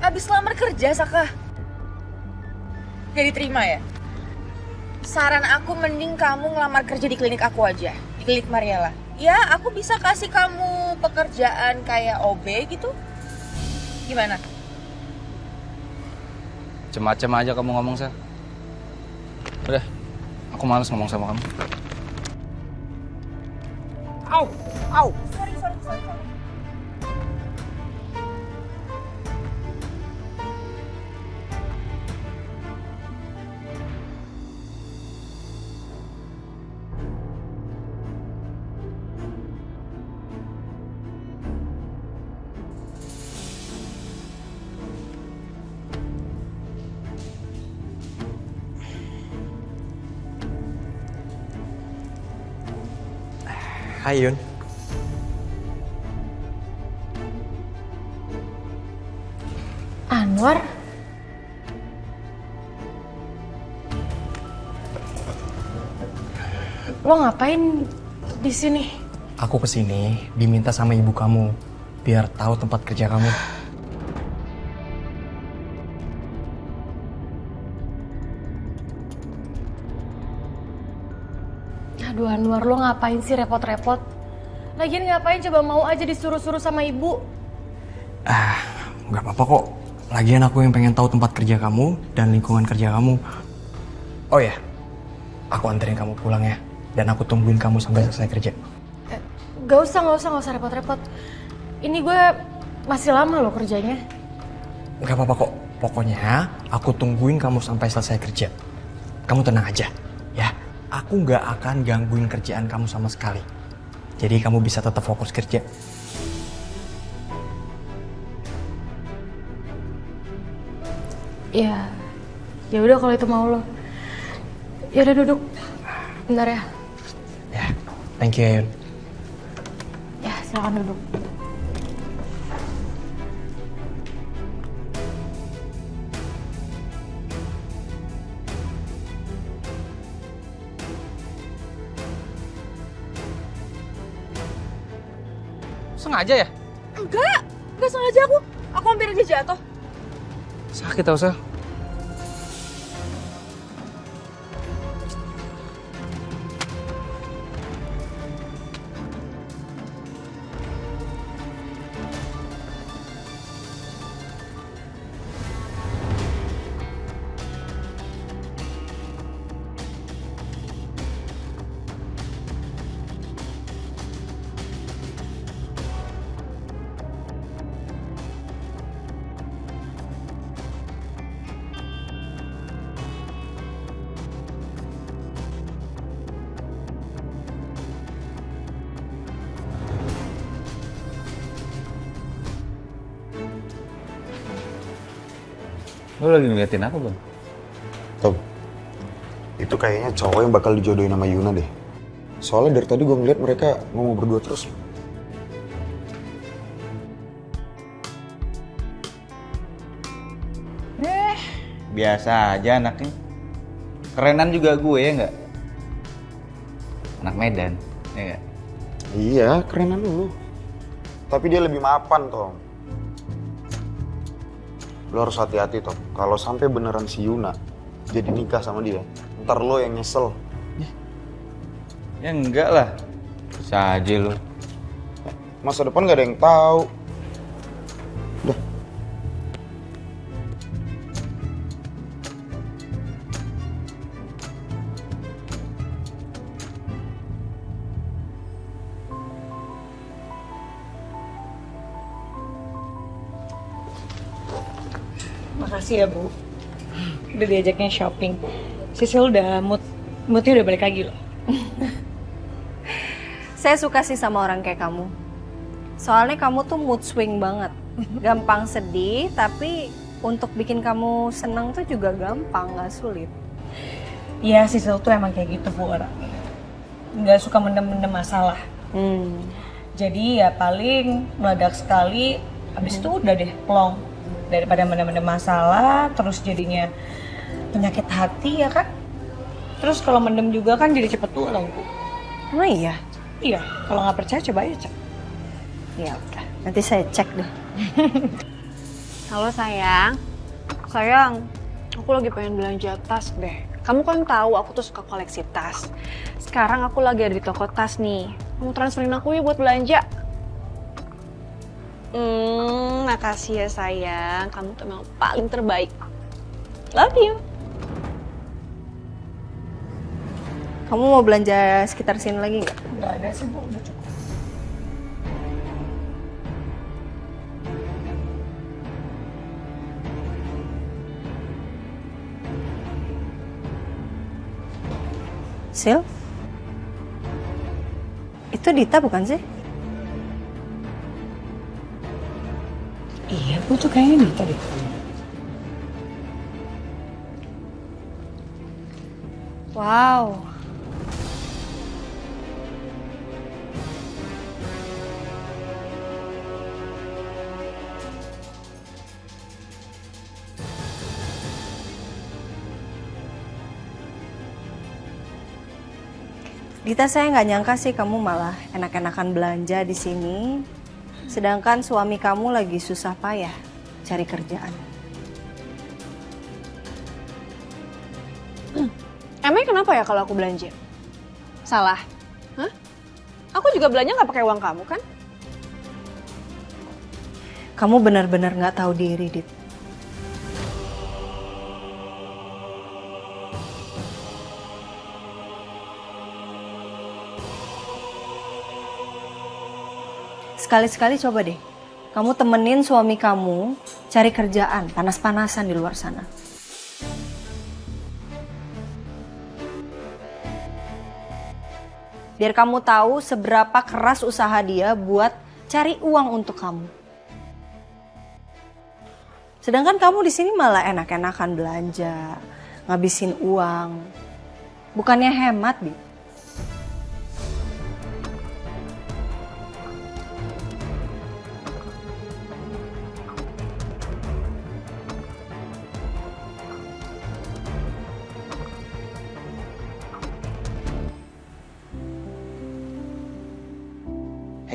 Abis lamar kerja, Saka. Gak diterima ya? Saran aku mending kamu ngelamar kerja di klinik aku aja. Di klinik Mariela. Ya, aku bisa kasih kamu pekerjaan kayak OB gitu. Gimana? Macem-macem aja kamu ngomong, Sel. Udah, aku males ngomong sama kamu. Au, au. Sorry. Hai Yun. Anwar? Lo ngapain di sini? Aku kesini diminta sama ibu kamu biar tahu tempat kerja kamu. Aduh Anwar, lo ngapain sih repot-repot? Lagian ngapain coba mau aja disuruh-suruh sama ibu? Nggak apa-apa kok. Lagian aku yang pengen tahu tempat kerja kamu dan lingkungan kerja kamu. Oh ya, aku anterin kamu pulang ya. Dan aku tungguin kamu sampai selesai kerja. Gak usah repot-repot. Ini gue masih lama loh kerjanya. Nggak apa-apa kok. Pokoknya aku tungguin kamu sampai selesai kerja. Kamu tenang aja, ya. Aku nggak akan gangguin kerjaan kamu sama sekali. Jadi kamu bisa tetap fokus kerja. Ya, ya udah kalau itu mau lo. Ya udah duduk. Bentar ya. Thank you, Ayun. Ya, silakan duduk. Sengaja ya? Enggak sengaja aku. Aku hampir aja jatuh. Sakit tau, Sel. Lo lagi ngeliatin apa, Bang? Tom, itu kayaknya cowok yang bakal dijodohin sama Yuna deh. Soalnya dari tadi gue ngeliat mereka ngomong berdua terus. Biasa aja anaknya. Kerenan juga gue ya nggak? Anak Medan, ya nggak? Iya, kerenan lu. Tapi dia lebih mapan, Tom. Lo harus hati-hati, Tom. Kalau sampai beneran si Yuna jadi nikah sama dia, ntar lo yang nyesel. Ya enggak lah. Bisa aja lo. Masa depan gak ada yang tahu. Udah. Makasih ya, Bu. Udah diajaknya shopping. Sisil udah moodnya udah balik lagi loh. Saya suka sih sama orang kayak kamu. Soalnya kamu tuh mood swing banget. Gampang sedih, tapi untuk bikin kamu senang tuh juga gampang, gak sulit. Iya, Sisil tuh emang kayak gitu, Bu, orangnya. Nggak suka mendem-mendem masalah. Jadi ya paling meledak sekali, habis itu udah deh, plong. Daripada mendem-mendem masalah, terus jadinya penyakit hati ya kan? Terus kalau mendem juga kan jadi cepet pulang, Bu. Emang iya? Iya, kalau nggak percaya coba aja cek. Ya udah, nanti saya cek deh. Halo sayang. Sayang, aku lagi pengen belanja tas deh. Kamu kan tahu aku tuh suka koleksi tas. Sekarang aku lagi ada di toko tas nih. Kamu transferin aku ya buat belanja. Makasih ya sayang. Kamu tuh memang paling terbaik. Love you. Kamu mau belanja sekitar sini lagi nggak? Nggak ada sih, Bu. Udah cukup. Sil? Itu Dita bukan sih? Iya, Bu, tuh kayaknya Dita deh. Wow. Dita, saya nggak nyangka sih kamu malah enak-enakan belanja di sini. Sedangkan suami kamu lagi susah payah cari kerjaan. Emangnya kenapa ya kalau aku belanja? Salah? Hah? Aku juga belanja nggak pakai uang kamu kan? Kamu benar-benar nggak tahu diri, Dit. Sekali-sekali coba deh, kamu temenin suami kamu Cari kerjaan, panas-panasan di luar sana. Biar kamu tahu seberapa keras usaha dia buat cari uang untuk kamu. Sedangkan kamu di sini malah enak-enakan belanja, ngabisin uang. Bukannya hemat, Bi.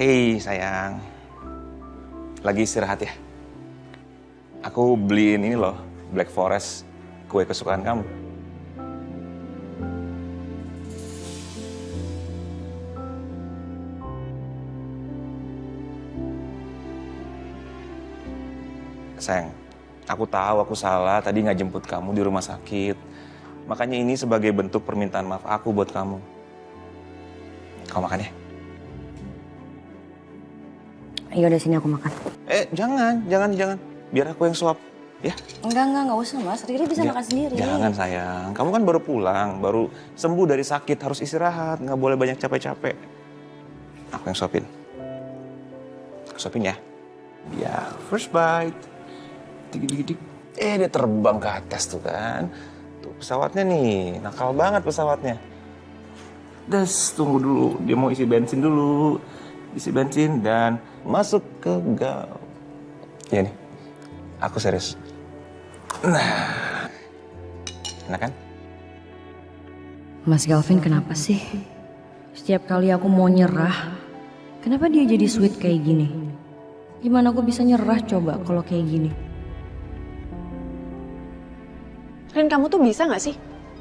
Hei sayang, lagi istirahat ya? Aku beliin ini loh, Black Forest, kue kesukaan kamu. Sayang, aku tahu aku salah tadi nggak jemput kamu di rumah sakit. Makanya ini sebagai bentuk permintaan maaf aku buat kamu. Kamu makan ya? Ayo udah sini aku makan. Jangan. Biar aku yang suap, ya? Enggak usah Mas. Riri bisa makan sendiri. Jangan sayang, kamu kan baru pulang, baru sembuh dari sakit, harus istirahat, nggak boleh banyak capek-capek. Aku yang suapin. Aku suapin ya. Ya, first bite. Dik. Dia terbang ke atas tuh kan. Tuh pesawatnya nih, nakal banget pesawatnya. Tunggu dulu, dia mau isi bensin dulu. Isi bensin dan masuk ke gal. Ya nih, aku serius. Nah, enak kan? Mas Galvin kenapa sih? Setiap kali aku mau nyerah, kenapa dia jadi sweet kayak gini? Gimana aku bisa nyerah coba kalau kayak gini? Rin, kamu tuh bisa gak sih?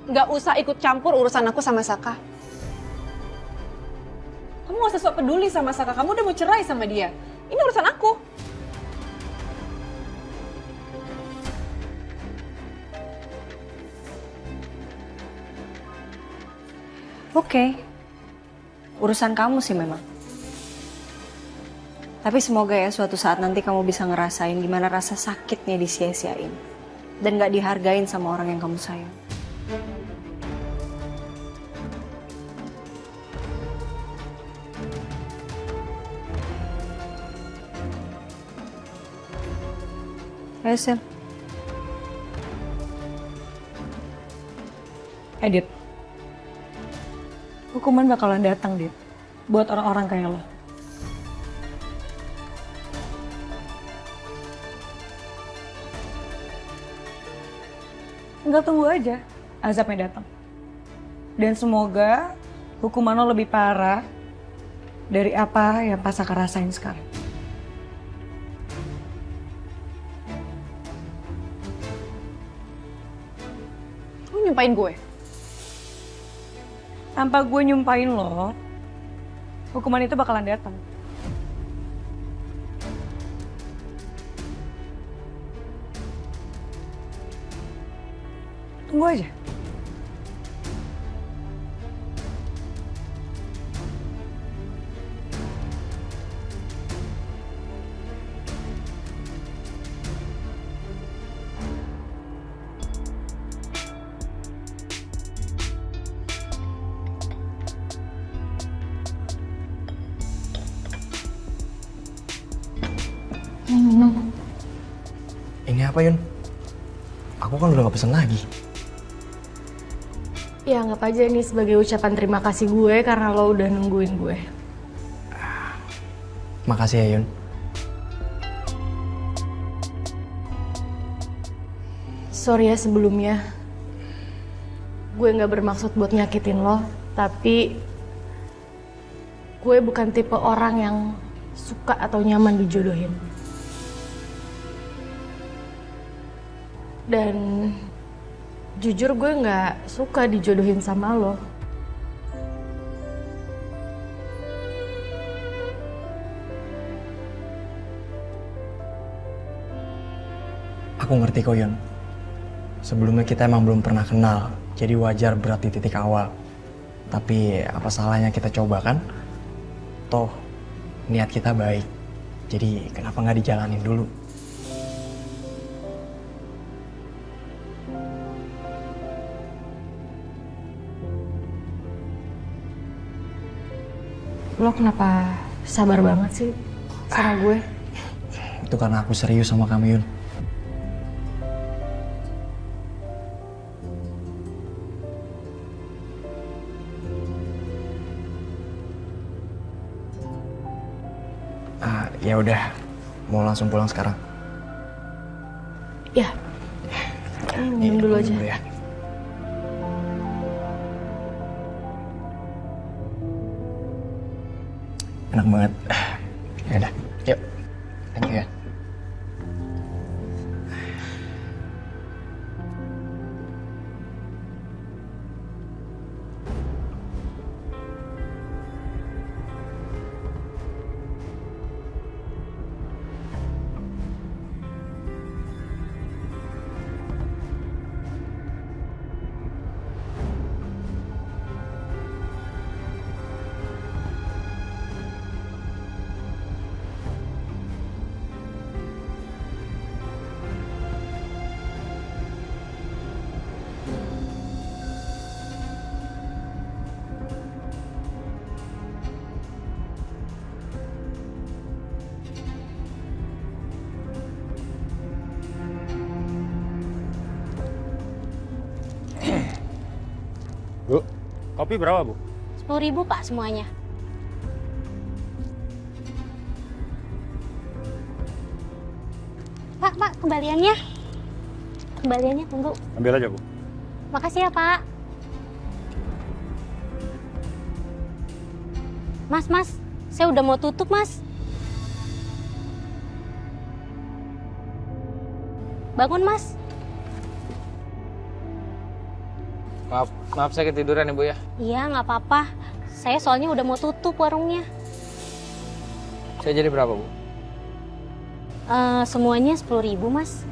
Gak usah ikut campur urusan aku sama Saka. Kamu gak usah sok peduli sama Saka, kamu udah mau cerai sama dia. Ini urusan aku. Oke. Urusan kamu sih memang. Tapi semoga ya suatu saat nanti kamu bisa ngerasain gimana rasa sakitnya disia-siain. Dan gak dihargain sama orang yang kamu sayang. Ayo Sil. Dit, hukuman bakalan datang, Dit, buat orang-orang kayak lo. Tinggal tunggu aja azabnya datang. Dan semoga hukuman lo lebih parah dari apa yang pas Saka rasain sekarang. Lu nyumpain gue? Tanpa gue nyumpain lo, hukuman itu bakalan datang. Tunggu aja. Ini apa Yun? Aku kan udah gak pesen lagi. Ya anggap aja ini sebagai ucapan terima kasih gue karena lo udah nungguin gue. Makasih ya Yun. Sorry ya sebelumnya. Gue gak bermaksud buat nyakitin lo, tapi gue bukan tipe orang yang suka atau nyaman dijodohin. Dan jujur gue gak suka dijodohin sama lo. Aku ngerti kok Yun. Sebelumnya kita emang belum pernah kenal, jadi wajar berat di titik awal. Tapi apa salahnya kita coba kan? Toh niat kita baik, jadi kenapa nggak dijalanin dulu? Lo kenapa sabar banget sih sama gue? Itu karena aku serius sama kamu, Yun. Ya udah, mau langsung pulang sekarang. Ya. Minum dulu aja. Ya. Enak banget. Ya udah, yuk. Thank you ya. Bu, kopi berapa, Bu? 10.000 Pak semuanya. Pak, kembaliannya. Kembaliannya tunggu. Ambil aja, Bu. Makasih ya, Pak. Mas, saya udah mau tutup, Mas. Bangun, Mas. Maaf saya ketiduran Ibu ya. Iya, nggak apa-apa. Saya soalnya udah mau tutup warungnya. Saya jadi berapa, Bu? Semuanya 10.000, Mas.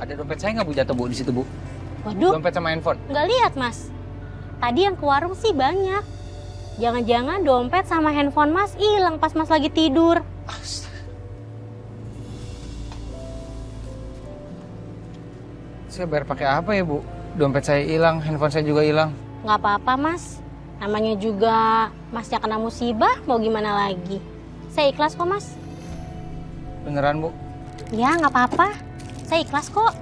Ada dompet saya nggak Bu jatuh Bu di situ Bu? Waduh. Dompet sama handphone. Nggak lihat, Mas. Tadi yang ke warung sih banyak. Jangan-jangan dompet sama handphone Mas hilang pas Mas lagi tidur. Saya bayar pakai apa ya Bu? Dompet saya hilang, handphone saya juga hilang. Nggak apa-apa, Mas. Namanya juga Masnya kena musibah, mau gimana lagi? Saya ikhlas kok, Mas. Beneran Bu? Ya, nggak apa-apa. Saya ikhlas kok.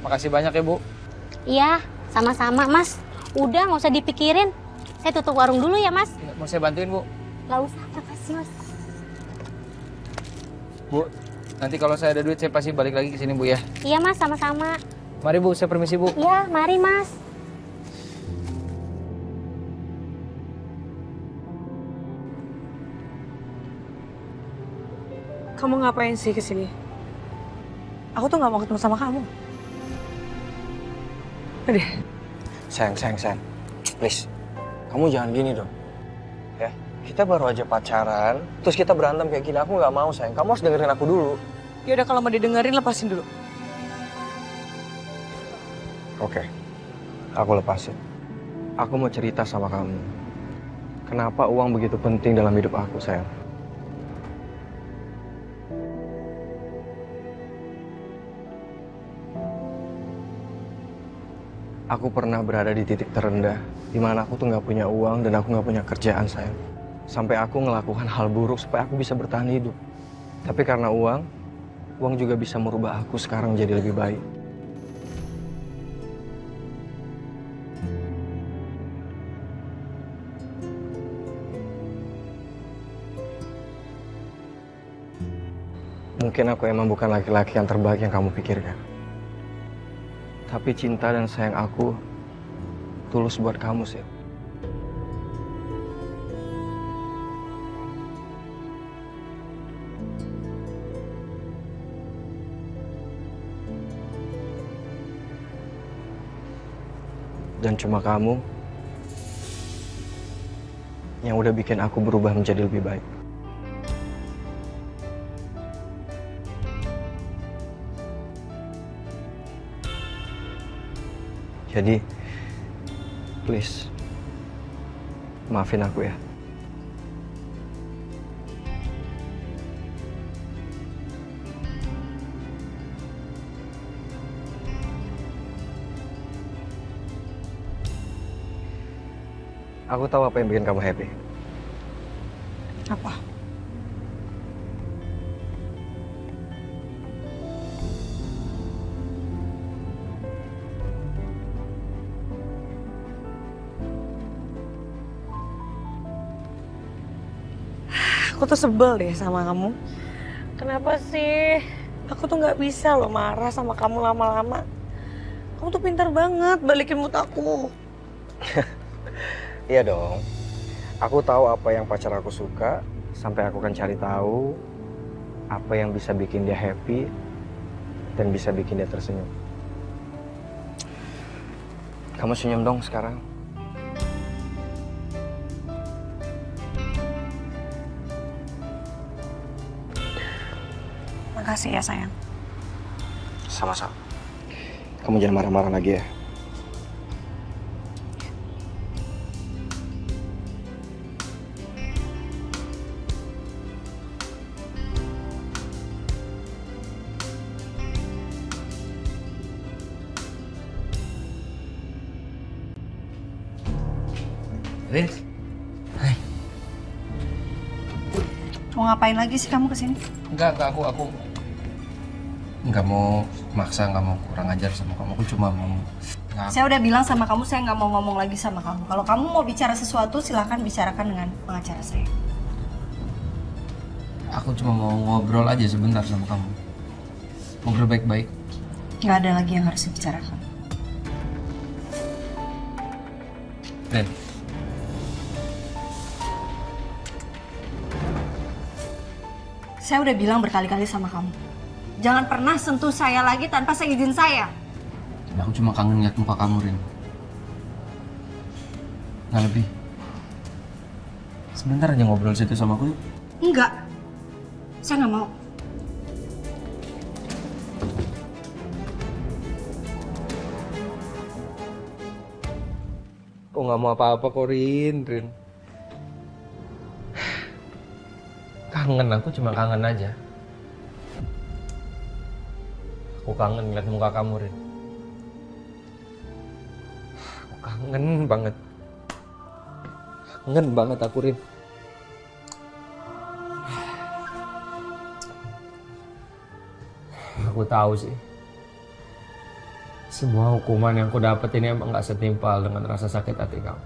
Makasih banyak ya Bu. Iya, sama-sama, Mas. Udah, nggak usah dipikirin. Saya tutup warung dulu ya, Mas. Mau saya bantuin Bu? Nggak usah, makasih, Mas. Bu, nanti kalau saya ada duit saya pasti balik lagi ke sini Bu ya. Iya, Mas, sama-sama. Mari Bu, saya permisi Bu. Iya, mari, Mas. Kamu ngapain sih kesini? Aku tuh nggak mau ketemu sama kamu. Udah. Sayang. Please, kamu jangan gini dong. Ya, kita baru aja pacaran, terus kita berantem kayak gini. Aku nggak mau, sayang. Kamu harus dengerin aku dulu. Ya udah, kalau mau didengerin lepasin dulu. Oke, aku lepasin. Aku mau cerita sama kamu. Kenapa uang begitu penting dalam hidup aku, sayang? Aku pernah berada di titik terendah, di mana aku tuh nggak punya uang dan aku nggak punya kerjaan, sayang. Sampai aku melakukan hal buruk supaya aku bisa bertahan hidup. Tapi karena uang juga bisa merubah aku sekarang menjadi lebih baik. Mungkin aku emang bukan laki-laki yang terbaik yang kamu pikirkan. Tapi cinta dan sayang aku tulus buat kamu, sih. Dan cuma kamu yang udah bikin aku berubah menjadi lebih baik. Jadi, please, maafin aku ya. Aku tahu apa yang bikin kamu happy. Apa? Aku tuh sebel deh sama kamu. Kenapa sih? Aku tuh nggak bisa loh marah sama kamu lama-lama. Kamu tuh pintar banget balikin mood aku. Iya dong. Aku tahu apa yang pacar aku suka, sampai aku kan cari tahu apa yang bisa bikin dia happy dan bisa bikin dia tersenyum. Kamu senyum dong sekarang. Makasih ya sayang. Sama-sama. Kamu jangan marah-marah lagi ya. Rin. Mau ngapain lagi sih kamu kesini? Enggak, aku nggak mau maksa, nggak mau kurang ajar sama kamu. Aku cuma mau. Saya udah bilang sama kamu, saya nggak mau ngomong lagi sama kamu. Kalau kamu mau bicara sesuatu, silahkan bicarakan dengan pengacara saya. Aku cuma mau ngobrol aja sebentar sama kamu. Ngobrol baik-baik. Nggak ada lagi yang harus dibicarakan. Ren. Saya udah bilang berkali-kali sama kamu. Jangan pernah sentuh saya lagi tanpa seizin saya. Aku cuma kangen lihat muka kamu, Rin. Nggak lebih. Sebentar aja ngobrol situ sama aku yuk. Enggak. Saya nggak mau. Kok nggak mau apa-apa kok, Rin. Kangen, aku cuma kangen aja. Aku kangen ngeliat muka kamu, Rin. Aku kangen banget. Kangen banget aku, Rin. Aku tahu sih. Semua hukuman yang aku dapat ini emang gak setimpal dengan rasa sakit hati kamu.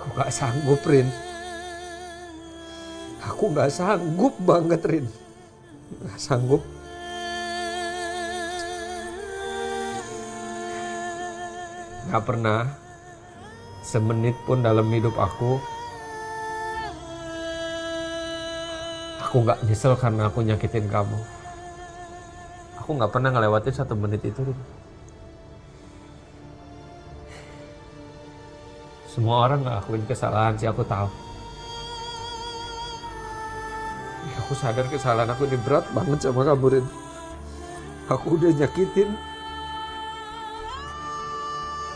Aku gak sanggup, Rin. Aku gak sanggup banget, Rin. Gak sanggup. Gak pernah semenit pun dalam hidup aku gak nyesel karena aku nyakitin kamu. Aku gak pernah ngelewatin 1 menit itu, Rin. Semua orang ngelakuin kesalahan sih, aku tahu. Aku sadar kesalahan aku ini berat banget sama kamu, Rin. Aku udah nyakitin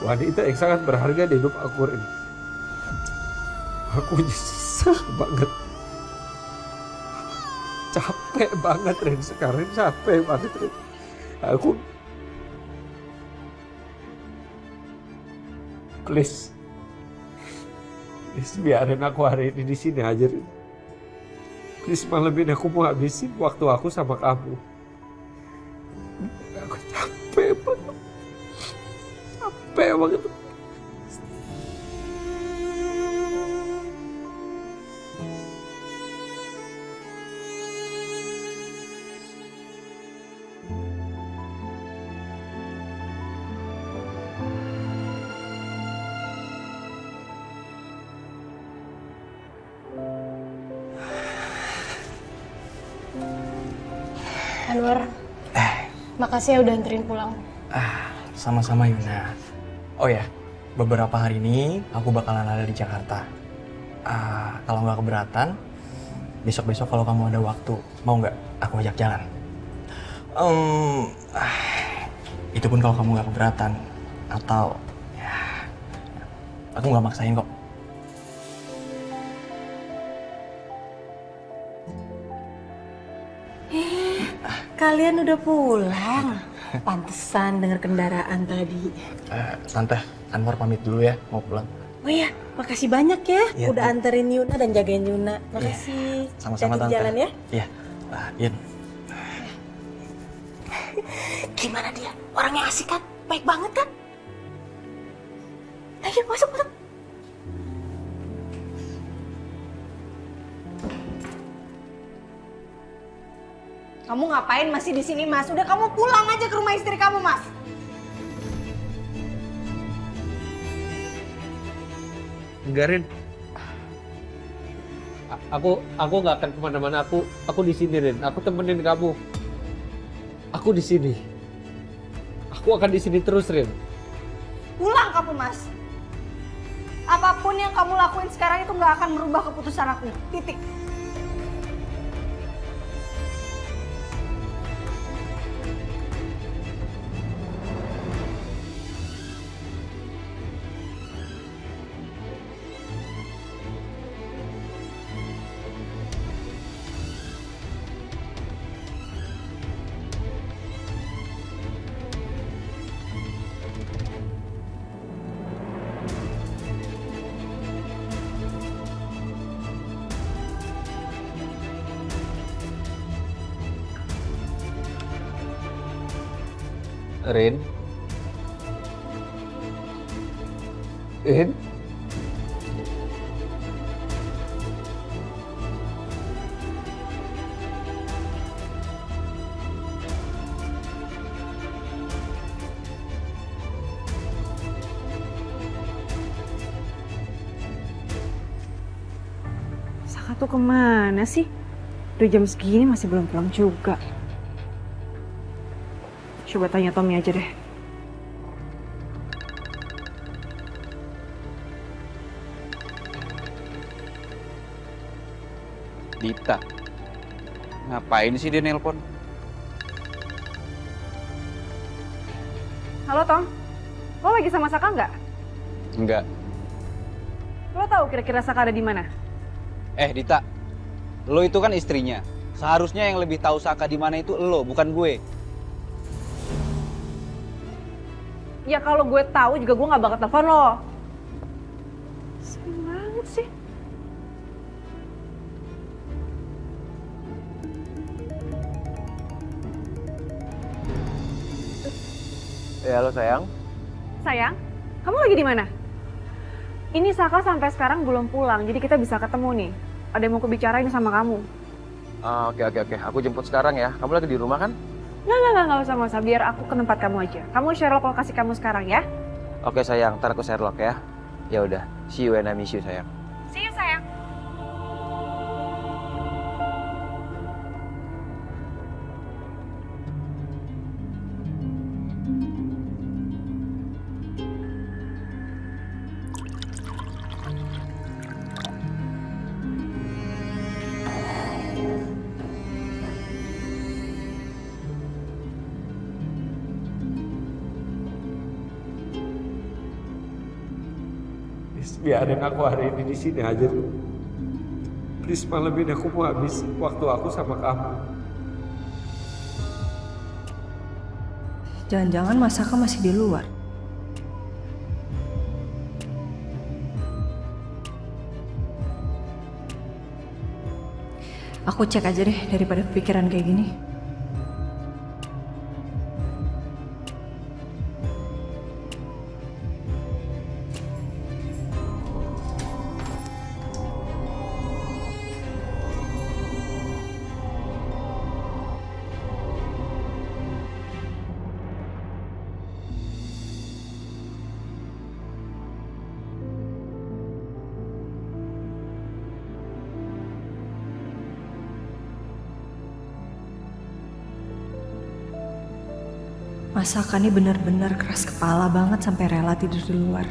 wanita yang sangat berharga di hidup aku, Rin. Aku nyesel banget. Capek banget, Rin. Sekarang capek banget, Rin. Aku... Please biarin aku hari ini di sini aja, Rin. Please, malam ini aku mau habisin waktu aku sama kamu. Aku capek banget. Capek banget. Anwar, makasih ya udah anterin pulang. Sama-sama, Yuna. Oh ya, beberapa hari ini aku bakalan ada di Jakarta. Kalau nggak keberatan, besok-besok kalau kamu ada waktu, mau nggak aku ajak jalan? Itu pun kalau kamu nggak keberatan. Atau, ya, aku nggak maksain kok. Kalian udah pulang? Pantesan denger kendaraan tadi. Tante, Anwar pamit dulu ya, mau pulang. Oh iya, makasih banyak ya. Iya, Udah Tante. anterin Yuna dan jagain Yuna. Makasih. Sama-sama, Hati-hati di Tante. jalan ya. Iya. Yin. Gimana dia? Orangnya asik kan? Baik banget kan? Ayo masuk. Kamu ngapain masih di sini, Mas? Udah kamu pulang aja ke rumah istri kamu, Mas. Enggak, Rin. Aku nggak akan kemana-mana. Aku di sini, Rin. Aku temenin kamu. Aku di sini. Aku akan di sini terus, Rin. Pulang kamu, Mas. Apapun yang kamu lakuin sekarang itu nggak akan merubah keputusan aku. Titik. Rin. Rin. Saka tuh kemana sih? Udah jam segini masih belum pulang juga. Coba tanya Tommy aja deh. Dita. Ngapain sih dia nelpon? Halo Tom, lo lagi sama Saka nggak? Enggak. Lo tahu kira-kira Saka ada di mana? Dita. Lo itu kan istrinya. Seharusnya yang lebih tahu Saka di mana itu lo, bukan gue. Ya kalau gue tahu juga gue nggak bakal telepon lo. Sering banget sih. Ya, halo sayang. Sayang, kamu lagi di mana? Ini Saka sampai sekarang belum pulang, jadi kita bisa ketemu nih. Ada yang mau kubicarain sama kamu. Oke. Aku jemput sekarang ya. Kamu lagi di rumah kan? Nggak usah. Biar aku ke tempat kamu aja. Kamu share lokasi kamu sekarang ya. Oke sayang, ntar aku Sherlock ya. Ya udah, see you when I miss you sayang. See you sayang. Biarin aku hari ini di sini aja tuh. Please malam ini aku mau habis waktu aku sama kamu. Jangan-jangan Mas Saka masih di luar. Aku cek aja deh daripada pikiran kayak gini. Mas Saka ini benar-benar keras kepala banget sampai rela tidur di luar.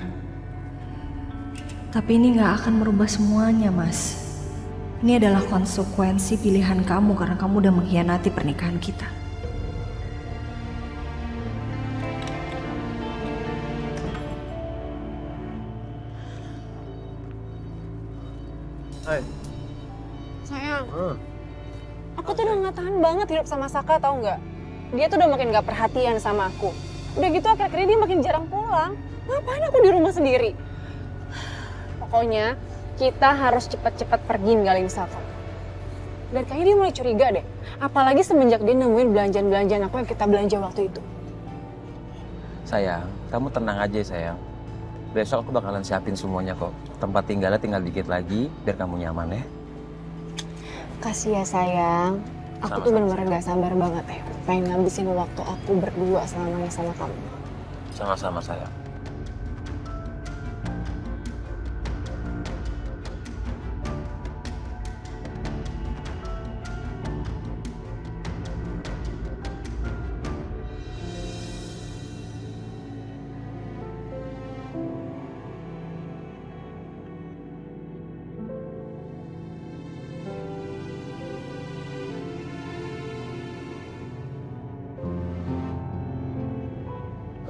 Tapi ini gak akan merubah semuanya, Mas. Ini adalah konsekuensi pilihan kamu karena kamu udah mengkhianati pernikahan kita. Hai. Sayang, aku tuh udah gak tahan banget hidup sama Saka, tau nggak? Dia tuh udah makin gak perhatian sama aku. Udah gitu akhir-akhirnya dia makin jarang pulang. Ngapain aku di rumah sendiri? Pokoknya kita harus cepat-cepat pergi ninggalin Saka. Dan kayaknya dia mulai curiga deh. Apalagi semenjak dia nemuin belanjaan-belanjaan aku yang kita belanja waktu itu. Sayang, kamu tenang aja sayang. Besok aku bakalan siapin semuanya kok. Tempat tinggalnya tinggal dikit lagi, biar kamu nyaman ya. Kasih ya sayang. Aku tuh bener-bener gak sabar banget ya. Pengen ngabisin waktu aku berdua selamanya sama kamu. Sama-sama sayang.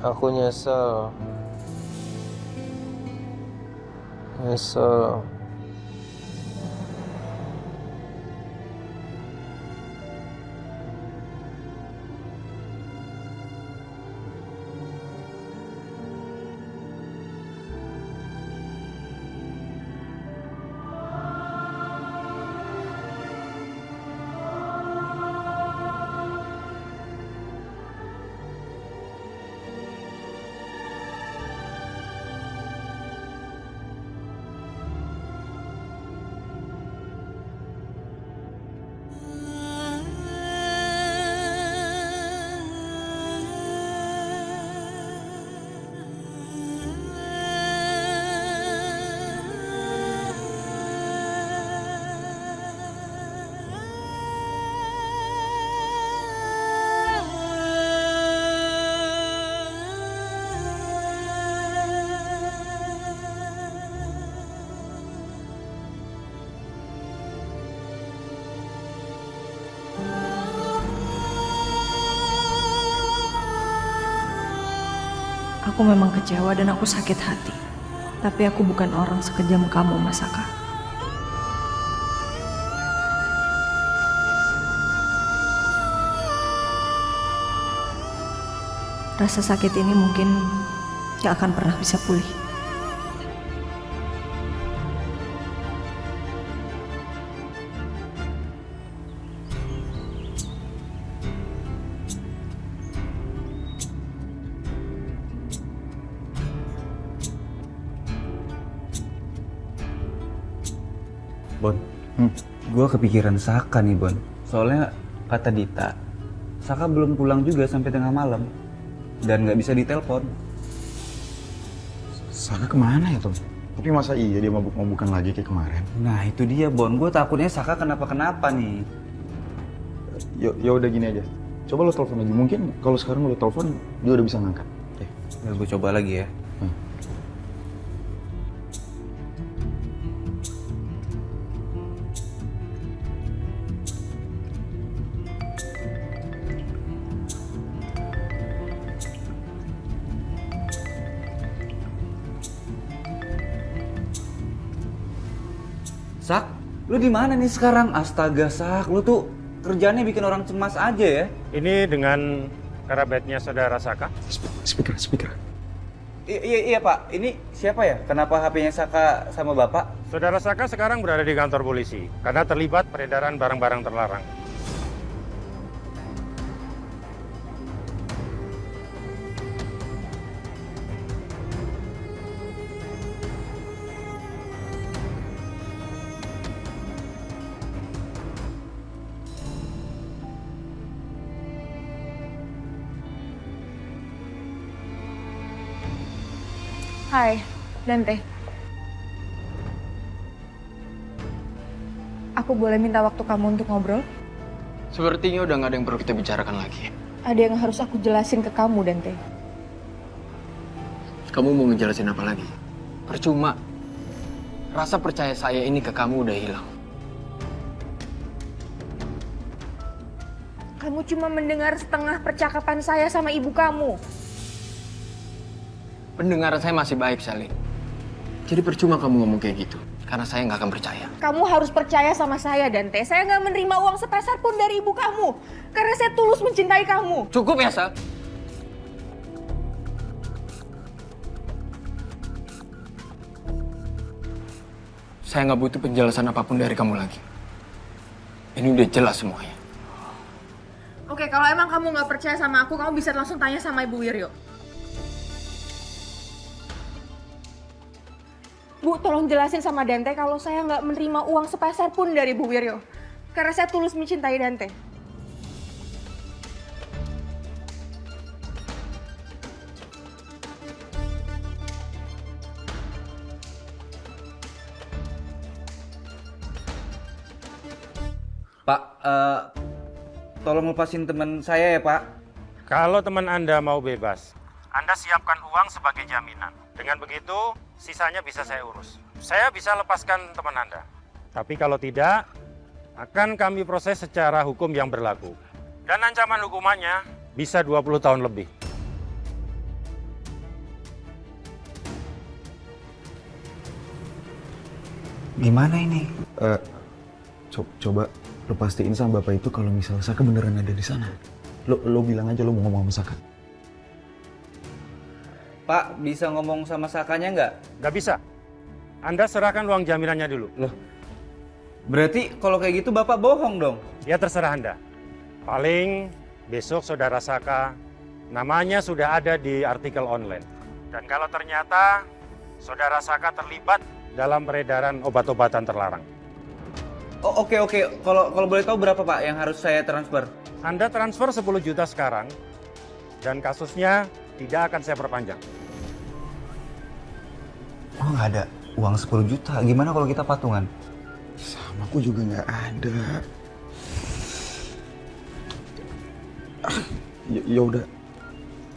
Aku nyesel. Nyesel. Aku memang kecewa dan aku sakit hati. Tapi aku bukan orang sekejam kamu, Mas Saka. Rasa sakit ini mungkin gak akan pernah bisa pulih. Bon, gue kepikiran Saka nih Bon. Soalnya kata Dita, Saka belum pulang juga sampai tengah malam dan nggak bisa ditelepon. Saka kemana ya Tom? Tapi masa iya dia mabuk-mabukan lagi kayak kemarin? Nah itu dia Bon, gue takutnya Saka kenapa-kenapa nih. Ya udah gini aja. Coba lo telepon lagi. Mungkin kalau sekarang lo telepon dia udah bisa ngangkat. Ya gue coba lagi ya. Sak, lu di mana nih sekarang? Astaga Sak, lu tuh kerjaannya bikin orang cemas aja ya. Ini dengan kerabatnya saudara Saka. Speaker. Iya Pak, ini siapa ya? Kenapa HP-nya Saka sama Bapak? Saudara Saka sekarang berada di kantor polisi karena terlibat peredaran barang-barang terlarang. Hai, Dante. Aku boleh minta waktu kamu untuk ngobrol? Sepertinya udah gak ada yang perlu kita bicarakan lagi. Ada yang harus aku jelasin ke kamu, Dante. Kamu mau ngejelasin apa lagi? Percuma. Rasa percaya saya ini ke kamu udah hilang. Kamu cuma mendengar setengah percakapan saya sama ibu kamu. Pendengaran saya masih baik, Salin. Jadi percuma kamu ngomong kayak gitu. Karena saya nggak akan percaya. Kamu harus percaya sama saya, Dante. Saya nggak menerima uang sepeser pun dari ibu kamu. Karena saya tulus mencintai kamu. Cukup ya, Sa. Saya nggak butuh penjelasan apapun dari kamu lagi. Ini udah jelas semuanya. Oke, kalau emang kamu nggak percaya sama aku, kamu bisa langsung tanya sama Ibu Wiryo. Bu, tolong jelasin sama Dante kalau saya nggak menerima uang sepeser pun dari Bu Wiryo. Karena saya tulus mencintai Dante. Pak, tolong lepasin teman saya ya, Pak. Kalau teman Anda mau bebas, Anda siapkan uang sebagai jaminan. Dengan begitu, sisanya bisa saya urus. Saya bisa lepaskan teman Anda. Tapi kalau tidak, akan kami proses secara hukum yang berlaku. Dan ancaman hukumannya bisa 20 tahun lebih. Gimana ini? Coba lo pastiin sama bapak itu kalau misalnya Saka beneran ada di sana. Lo bilang aja lo mau ngomong sama Saka. Pak, bisa ngomong sama Sakanya nggak? Nggak bisa. Anda serahkan uang jaminannya dulu. Loh, berarti kalau kayak gitu bapak bohong dong? Ya terserah Anda. Paling besok saudara Saka namanya sudah ada di artikel online. Dan kalau ternyata saudara Saka terlibat dalam peredaran obat-obatan terlarang. Oh, oke. Kalau boleh tahu berapa Pak yang harus saya transfer? Anda transfer 10 juta sekarang dan kasusnya tidak akan saya perpanjang. Oh, nggak ada uang 10 juta. Gimana kalau kita patungan? Sama aku juga nggak ada. Ya udah,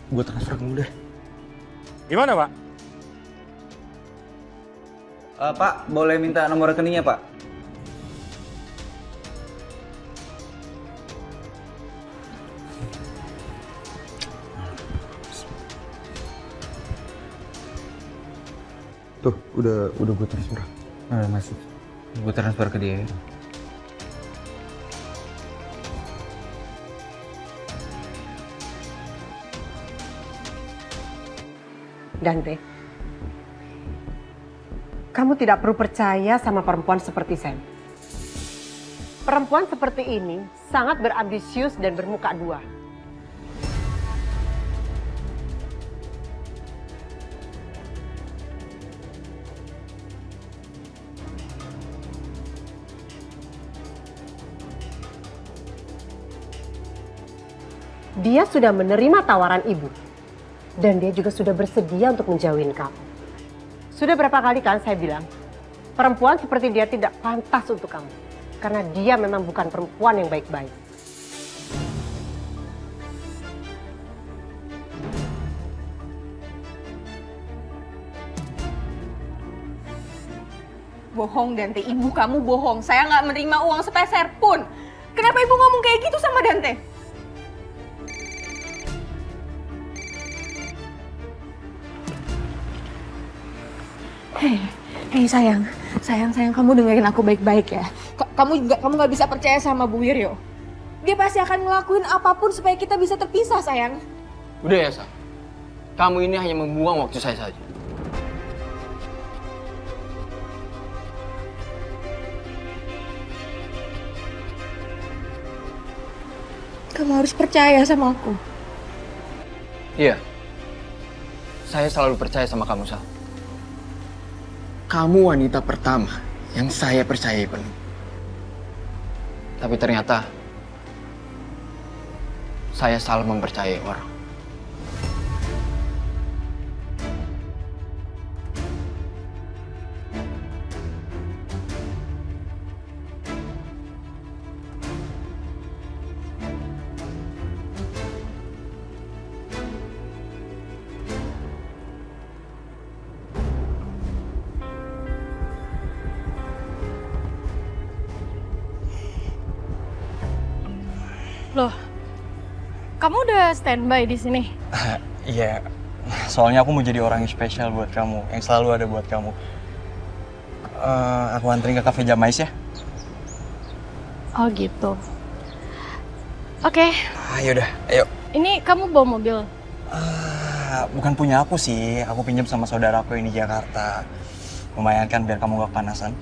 gue transfer dulu deh. Gimana Pak? Pak, boleh minta nomor rekeningnya Pak? Tuh, udah gue transfer. Masuk. Gue transfer ke dia ya. Dante, kamu tidak perlu percaya sama perempuan seperti Sam. Perempuan seperti ini sangat berambisius dan bermuka dua. Dia sudah menerima tawaran ibu. Dan dia juga sudah bersedia untuk menjauhin kamu. Sudah berapa kali kan saya bilang, perempuan seperti dia tidak pantas untuk kamu. Karena dia memang bukan perempuan yang baik-baik. Bohong, Dante. Ibu kamu bohong. Saya nggak menerima uang sepeser pun. Kenapa ibu ngomong kayak gitu sama Dante? Hei sayang, kamu dengerin aku baik-baik ya. Kamu nggak bisa percaya sama Bu Wiryo. Dia pasti akan ngelakuin apapun supaya kita bisa terpisah, sayang. Udah ya, Sa. Kamu ini hanya membuang waktu saya saja. Kamu harus percaya sama aku. Iya. Saya selalu percaya sama kamu, Sa. Kamu wanita pertama yang saya percayai penuh. Tapi ternyata saya salah mempercayai orang. Loh, kamu udah standby di sini? Iya, soalnya aku mau jadi orang yang spesial buat kamu, yang selalu ada buat kamu. Aku anterin ke cafe Jamais ya. Oh gitu. Oke. Yaudah, ayo. Ini kamu bawa mobil? Bukan punya aku sih, aku pinjam sama saudaraku yang di Jakarta. Lumayan kan biar kamu gak kepanasan.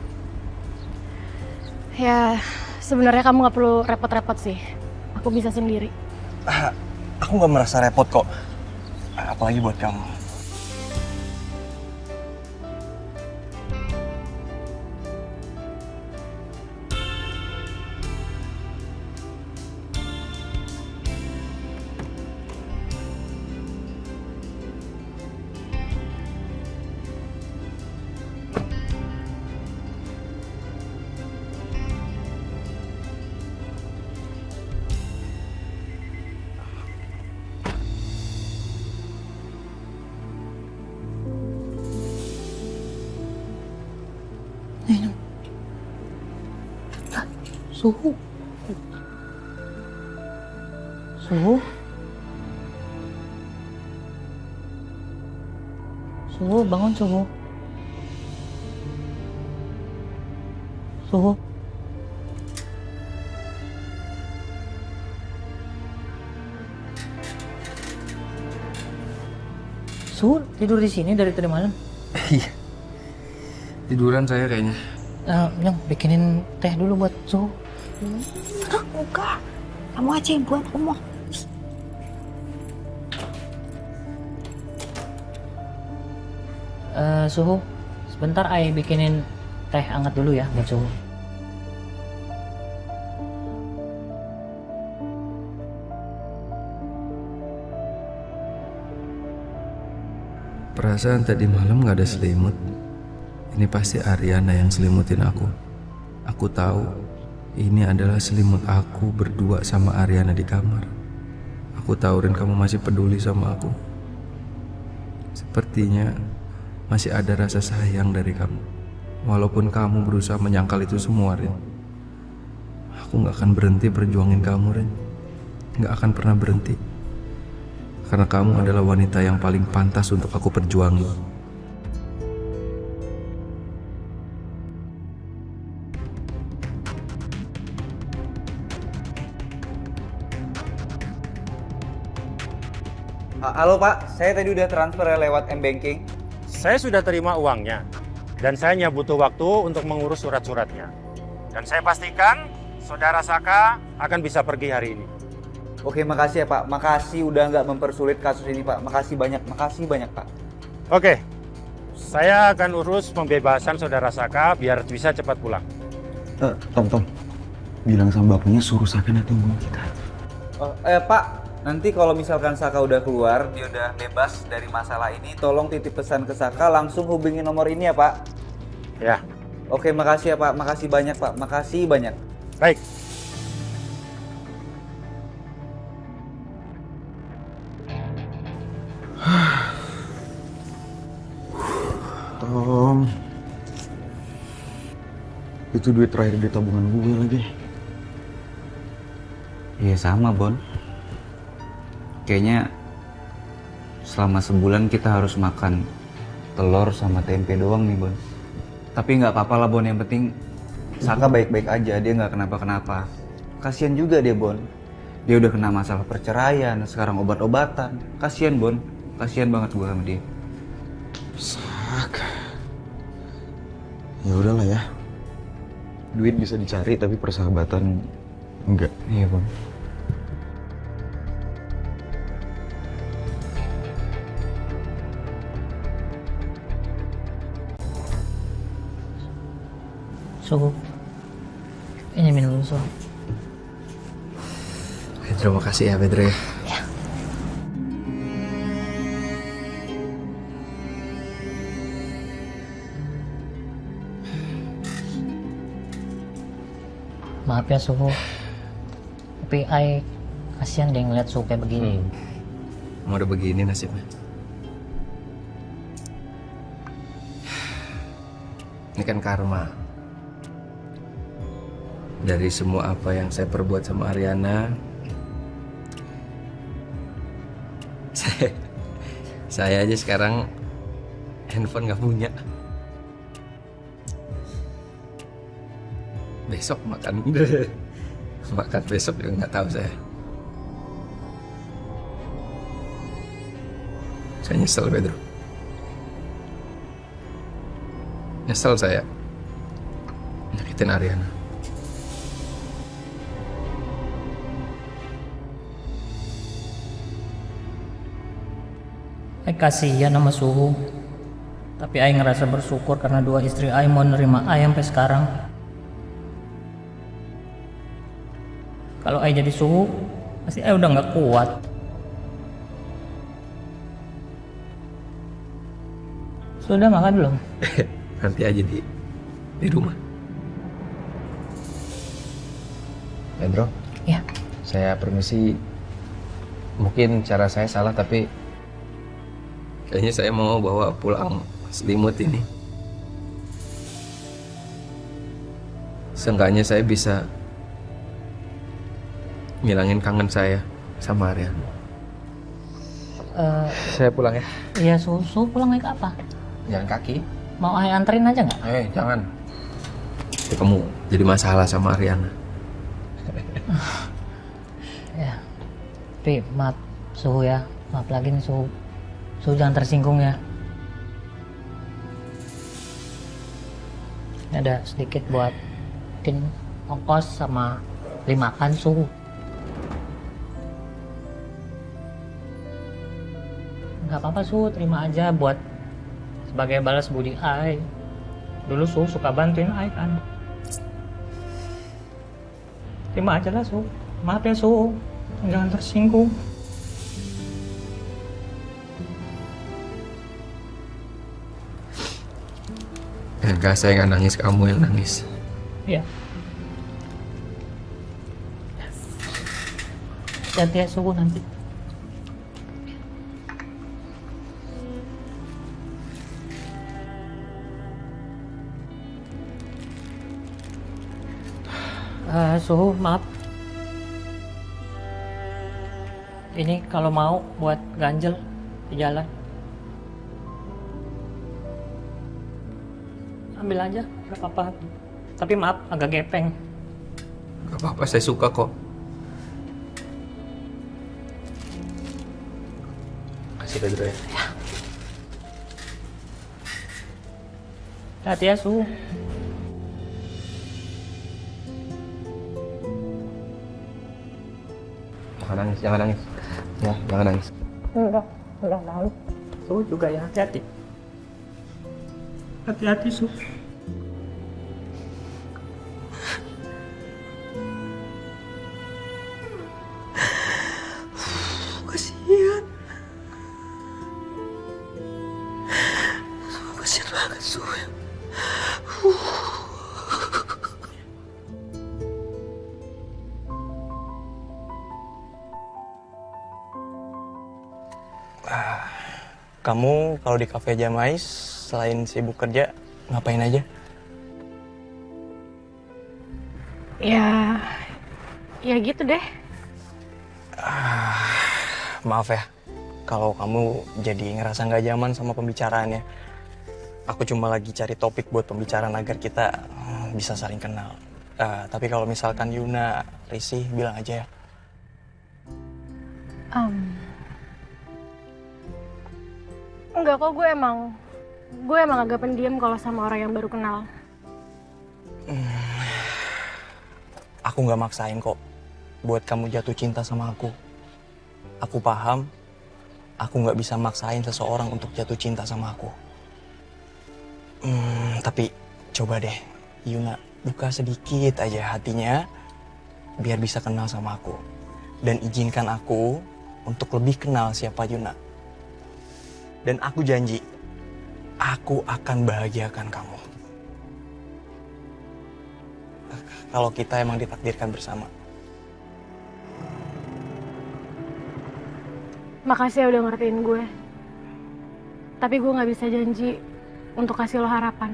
Ya, sebenarnya kamu nggak perlu repot-repot sih. Aku bisa sendiri. Aku gak merasa repot kok. Apalagi buat kamu. Suhu. Suhu. Suhu, bangun Suhu. Suhu. Suhu tidur di sini dari tadi malam. Iya. Tiduran saya kayaknya. Nyong, bikinin teh dulu buat Suhu. Enggak, kamu aja yang buat, aku mau. Suhu, sebentar Ai bikinin teh hangat dulu ya buat Suhu. Perasaan tadi malam gak ada selimut. Ini pasti Ariana yang selimutin aku. Aku tahu ini adalah selimut aku berdua sama Ariana di kamar. Aku tahu Rin, kamu masih peduli sama aku. Sepertinya masih ada rasa sayang dari kamu. Walaupun kamu berusaha menyangkal itu semua, Rin. Aku gak akan berhenti perjuangin kamu, Rin. Gak akan pernah berhenti. Karena kamu adalah wanita yang paling pantas untuk aku perjuangin. Halo Pak, saya tadi udah transfer lewat M-Banking. Saya sudah terima uangnya, dan saya hanya butuh waktu untuk mengurus surat-suratnya. Dan saya pastikan Saudara Saka akan bisa pergi hari ini. Oke, makasih ya Pak. Makasih udah nggak mempersulit kasus ini Pak. Makasih banyak Pak. Oke, saya akan urus pembebasan Saudara Saka biar bisa cepat pulang. Tom, bilang sama bapaknya suruh Saka tungguin kita. Pak, nanti kalau misalkan Saka udah keluar, dia udah bebas dari masalah ini, tolong titip pesan ke Saka, langsung hubungi nomor ini ya Pak. Ya. Oke, makasih ya Pak. Makasih banyak Pak. Makasih banyak. Baik. Tom, itu duit terakhir di tabungan gue lagi. Iya sama Bon. Kayaknya selama sebulan kita harus makan telur sama tempe doang nih Bon. Tapi nggak apa-apa lah Bon, yang penting Saka baik-baik aja, dia nggak kenapa-kenapa. Kasian juga dia Bon. Dia udah kena masalah perceraian, sekarang obat-obatan. Kasian Bon, kasian banget gue sama dia. Saka. Ya udahlah ya. Duit bisa dicari tapi persahabatan enggak. Iya Bon. Suhu, ini minum dulu Suhu. Terima kasih ya Pedro ya. Maaf ya Suhu, tapi Ai kasihan deh ngeliat Suhu kayak begini. Mau udah begini nasibnya. Ini kan karma. Dari semua apa yang saya perbuat sama Ariana, saya aja sekarang handphone nggak punya. Besok makan. Makan besok juga nggak tahu saya. Saya nyesel, Pedro. Nyesel saya nyakitin Ariana. Kasihan sama Suhu. Tapi Ai ngerasa bersyukur karena dua istri Ai mau nerima Ai sampai sekarang. Kalau Ai jadi Suhu, pasti Ai udah nggak kuat. Sudah makan belum? Nanti aja di rumah. Pedro? Ya. Saya permisi. Mungkin cara saya salah, tapi kayaknya saya mau bawa pulang selimut ini. Seenggaknya saya bisa ngilangin kangen saya sama Ariana. Saya pulang ya. Iya, Suhu pulang naik apa? Jalan kaki. Mau Ai anterin aja nggak? Jangan. Nanti kamu jadi masalah sama Ariana. Ya. Tapi maaf Suhu ya. Maaf lagi nih Suhu. Suhu jangan tersinggung ya. Ini ada sedikit buat mungkin ongkos sama beli makan Suhu. Nggak apa-apa Suhu, terima aja buat sebagai balas budi Ai. Dulu Suhu suka bantuin Ai kan. Terima aja lah Suhu. Maaf ya Suhu, jangan tersinggung. Enggak, saya nggak nangis, kamu yang nangis. Iya. Hati-hati ya Suhu nanti. Suhu, maaf. Ini kalau mau buat ganjel di jalan. Ambil aja, gak apa-apa. Tapi maaf, agak gepeng. Gak apa-apa, saya suka kok. Kasih Pedro ya. Hati ya, Suhu. Jangan nangis, jangan nangis. Ya, jangan nangis. Udah lalu. Suhu juga ya, hati-hati. Hati-hati, Suhu. Kasihan. Kasihan banget, Suhu. Kamu kalau di Cafe Jamais selain sibuk kerja ngapain aja? Ya gitu deh. Maaf ya, kalau kamu jadi ngerasa nggak nyaman sama pembicaraannya. Aku cuma lagi cari topik buat pembicaraan agar kita bisa saling kenal. Tapi kalau misalkan Yuna risih, bilang aja ya. Enggak kok, gue emang agak pendiam kalau sama orang yang baru kenal. Aku nggak maksain kok buat kamu jatuh cinta sama aku. Aku paham, aku nggak bisa maksain seseorang untuk jatuh cinta sama aku. Tapi coba deh, Yuna, buka sedikit aja hatinya biar bisa kenal sama aku. Dan izinkan aku untuk lebih kenal siapa Yuna. Dan aku janji, aku akan bahagiakan kamu. Kalau kita emang ditakdirkan bersama. Makasih ya udah ngertiin gue. Tapi gue gak bisa janji untuk kasih lo harapan.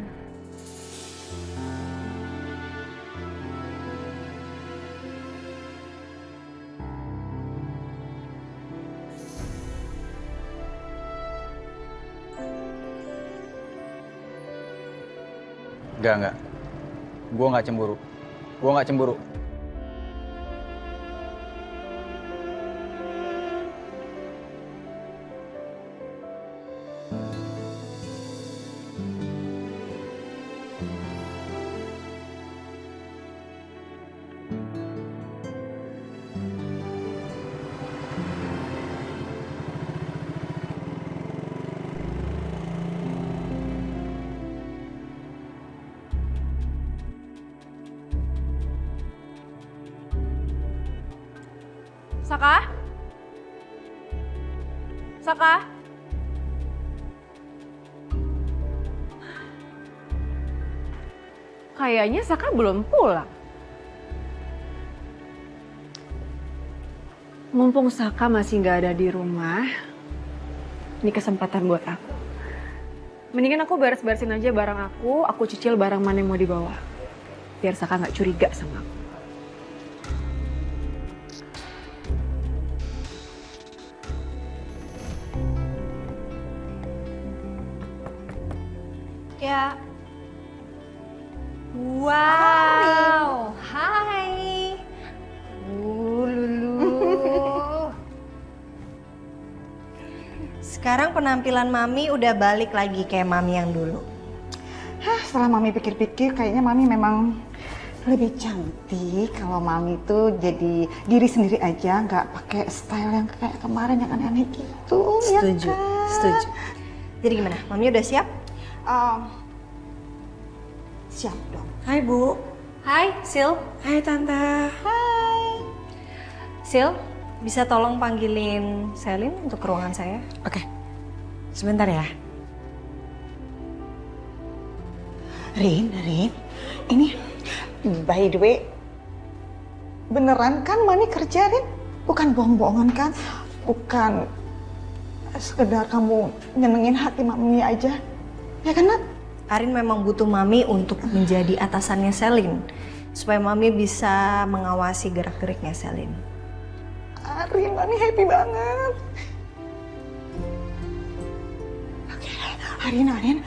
Enggak. Gue nggak cemburu. Gue nggak cemburu. Saka? Saka? Kayaknya Saka belum pulang. Mumpung Saka masih nggak ada di rumah, ini kesempatan buat aku. Mendingan aku beres-beresin aja barang aku cicil barang mana yang mau dibawa. Biar Saka nggak curiga sama aku. Ya. Wow. Hai. Lulu. Sekarang penampilan Mami udah balik lagi kayak Mami yang dulu. Setelah Mami pikir-pikir, kayaknya Mami memang lebih cantik kalau Mami tuh jadi diri sendiri aja, nggak pakai style yang kayak kemarin yang aneh-aneh gitu. Setuju, ya kan? setuju. Jadi gimana? Mami udah siap? Siap dong. Hai Bu. Hai Sil. Hai Tante. Hai. Sil, bisa tolong panggilin Selin untuk ke ruangan saya? Oke. Sebentar ya. Rin, ini by the way, beneran kan Mami kerja, Rin? Bukan bohong-bohongan kan? Bukan sekedar kamu nyenengin hati Mami aja, ya kan Nat? Arin memang butuh Mami untuk menjadi atasannya Selin, supaya Mami bisa mengawasi gerak-geriknya Selin. Arin, Mami happy banget. Oke, Arin,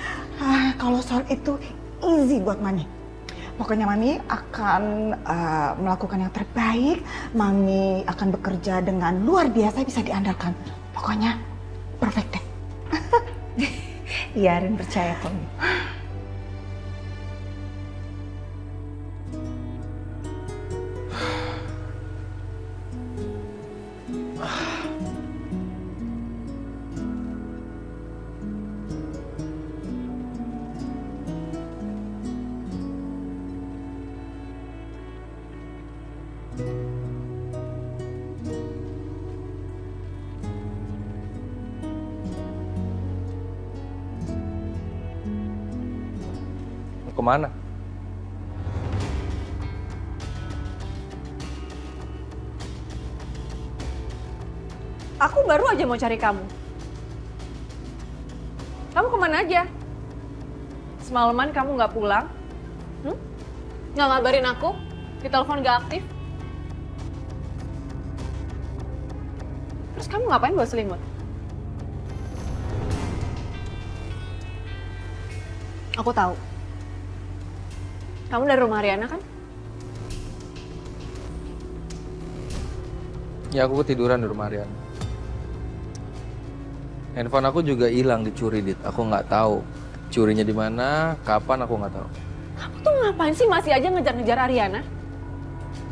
kalau soal itu easy buat Mami. Pokoknya Mami akan melakukan yang terbaik. Mami akan bekerja dengan luar biasa, bisa diandalkan. Pokoknya perfect deh. Iya, Arin percaya kok. Kemana? Aku baru aja mau cari kamu. Kamu kemana aja? Semalaman kamu nggak pulang? Nggak ngabarin aku? Di telepon nggak aktif? Terus kamu ngapain bawa selimut? Aku tahu. Kamu dari rumah Ariana kan? Ya aku ketiduran di rumah Ariana. Handphone aku juga hilang, dicuri, Dit. Aku nggak tahu curinya di mana, kapan, aku nggak tahu. Kamu tuh ngapain sih masih aja ngejar-ngejar Ariana?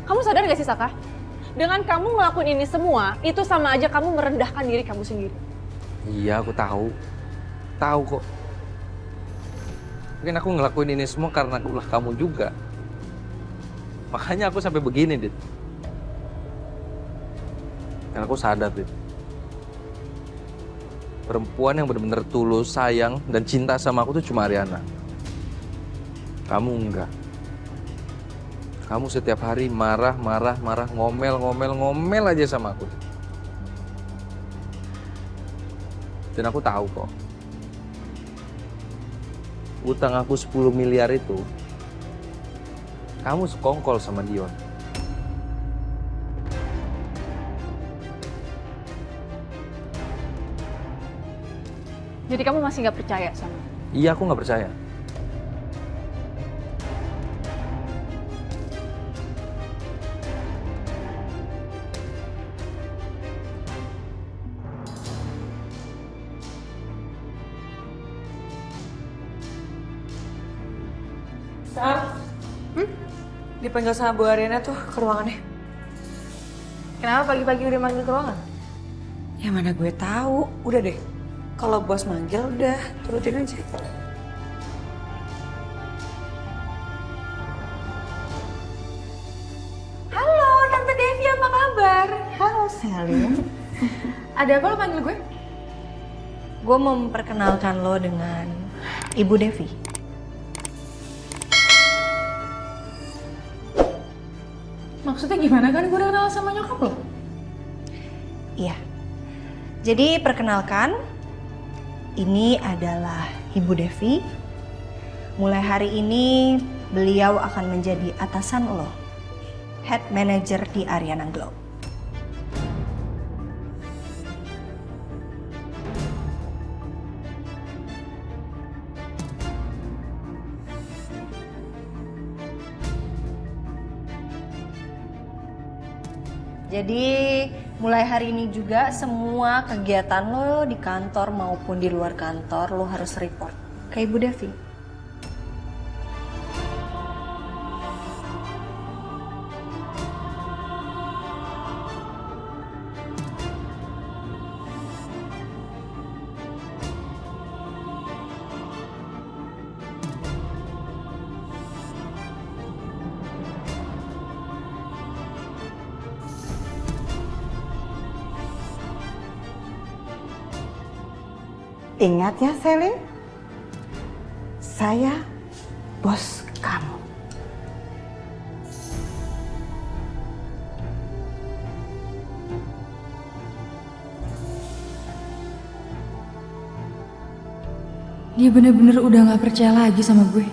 Kamu sadar gak sih, Saka? Dengan kamu ngelakuin ini semua, itu sama aja kamu merendahkan diri kamu sendiri. Iya, aku tahu. Tahu kok. Mungkin aku ngelakuin ini semua karena ulah kamu juga. Makanya aku sampai begini, Dit. Karena aku sadar, Dit. Perempuan yang benar-benar tulus, sayang, dan cinta sama aku tuh cuma Ariana. Kamu enggak. Kamu setiap hari marah, ngomel aja sama aku. Dan aku tahu kok. Utang aku 10 miliar itu, kamu sekongkol sama Dion. Jadi kamu masih nggak percaya sama? Iya, aku nggak percaya. Sar, dipanggil sama Bu Ariana tuh ke ruangannya. Kenapa pagi-pagi udah manggil ke ruangan? Ya mana gue tahu. Udah deh. Kalau bos manggil udah turutin aja. Halo, Tante Devi, apa kabar? Halo, Selin. Ada apa lo panggil gue? Gue mau memperkenalkan lo dengan Ibu Devi. Maksudnya gimana kan gue udah kenal sama nyokap lo? Iya. Jadi perkenalkan, ini adalah Ibu Devi. Mulai hari ini beliau akan menjadi atasan lo, head manager di Ariana Glow. Jadi mulai hari ini juga semua kegiatan lo di kantor maupun di luar kantor lo harus report ke Ibu Devi. Ingat ya, Selin. Saya bos kamu. Dia bener-bener udah gak percaya lagi sama gue.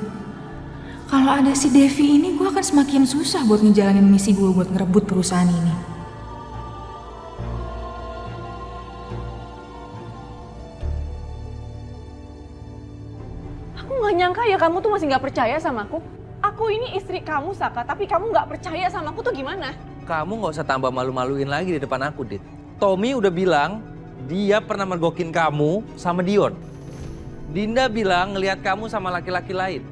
Kalau ada si Devi ini, gue akan semakin susah buat ngejalanin misi gue buat ngerebut perusahaan ini. Aku nggak nyangka ya kamu tuh masih nggak percaya sama aku. Aku ini istri kamu, Saka, tapi kamu nggak percaya sama aku tuh gimana? Kamu nggak usah tambah malu-maluin lagi di depan aku, Dit. Tommy udah bilang dia pernah mergokin kamu sama Dion. Dinda bilang ngelihat kamu sama laki-laki lain.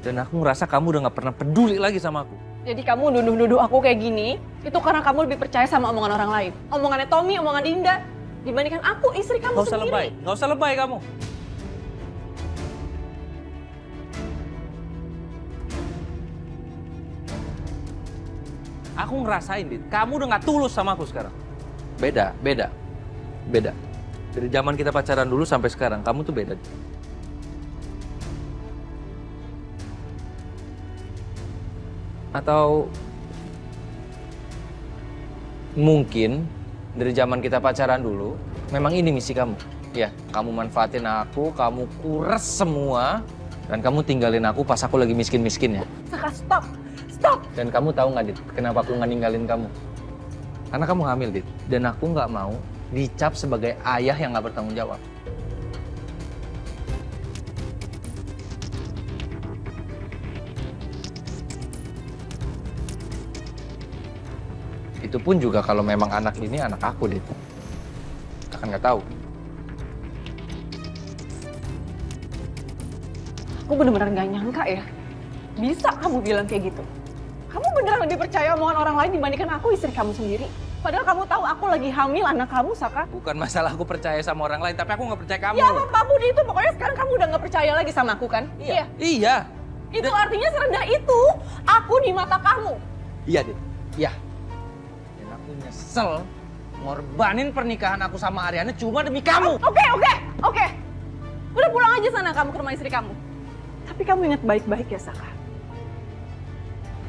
Dan aku ngerasa kamu udah gak pernah peduli lagi sama aku. Jadi kamu nuduh-nuduh aku kayak gini, itu karena kamu lebih percaya sama omongan orang lain. Omongannya Tommy, omongan Dinda, dibandingkan aku, istri kamu Gak usah sendiri. lebay, gak usah lebay kamu. Aku ngerasain, Dit, kamu udah gak tulus sama aku sekarang. Beda. Dari zaman kita pacaran dulu sampai sekarang, kamu tuh beda. Atau mungkin dari zaman kita pacaran dulu, memang ini misi kamu. Ya, kamu manfaatin aku, kamu kuras semua, dan kamu tinggalin aku pas aku lagi miskin-miskinnya. Saka, stop. Dan kamu tahu nggak, Dit, kenapa aku nggak ninggalin kamu? Karena kamu hamil, Dit. Dan aku nggak mau dicap sebagai ayah yang nggak bertanggung jawab. Itu pun juga kalau memang anak ini anak aku, Dit. Kita kan nggak tahu. Aku bener-bener gak nyangka ya, bisa kamu bilang kayak gitu. Kamu beneran lebih percaya omongan orang lain dibandingkan aku, istri kamu sendiri. Padahal kamu tahu aku lagi hamil anak kamu, Saka. Bukan masalah aku percaya sama orang lain, tapi aku nggak percaya kamu. Ya apapun itu, pokoknya sekarang kamu udah gak percaya lagi sama aku kan? Iya. Itu artinya serendah itu aku di mata kamu. Iya, Dit. Iya. Dan aku nyesel ngorbanin pernikahan aku sama Ariana cuma demi kamu. Oke. Udah pulang aja sana kamu ke rumah istri kamu. Tapi kamu ingat baik-baik ya, Saka.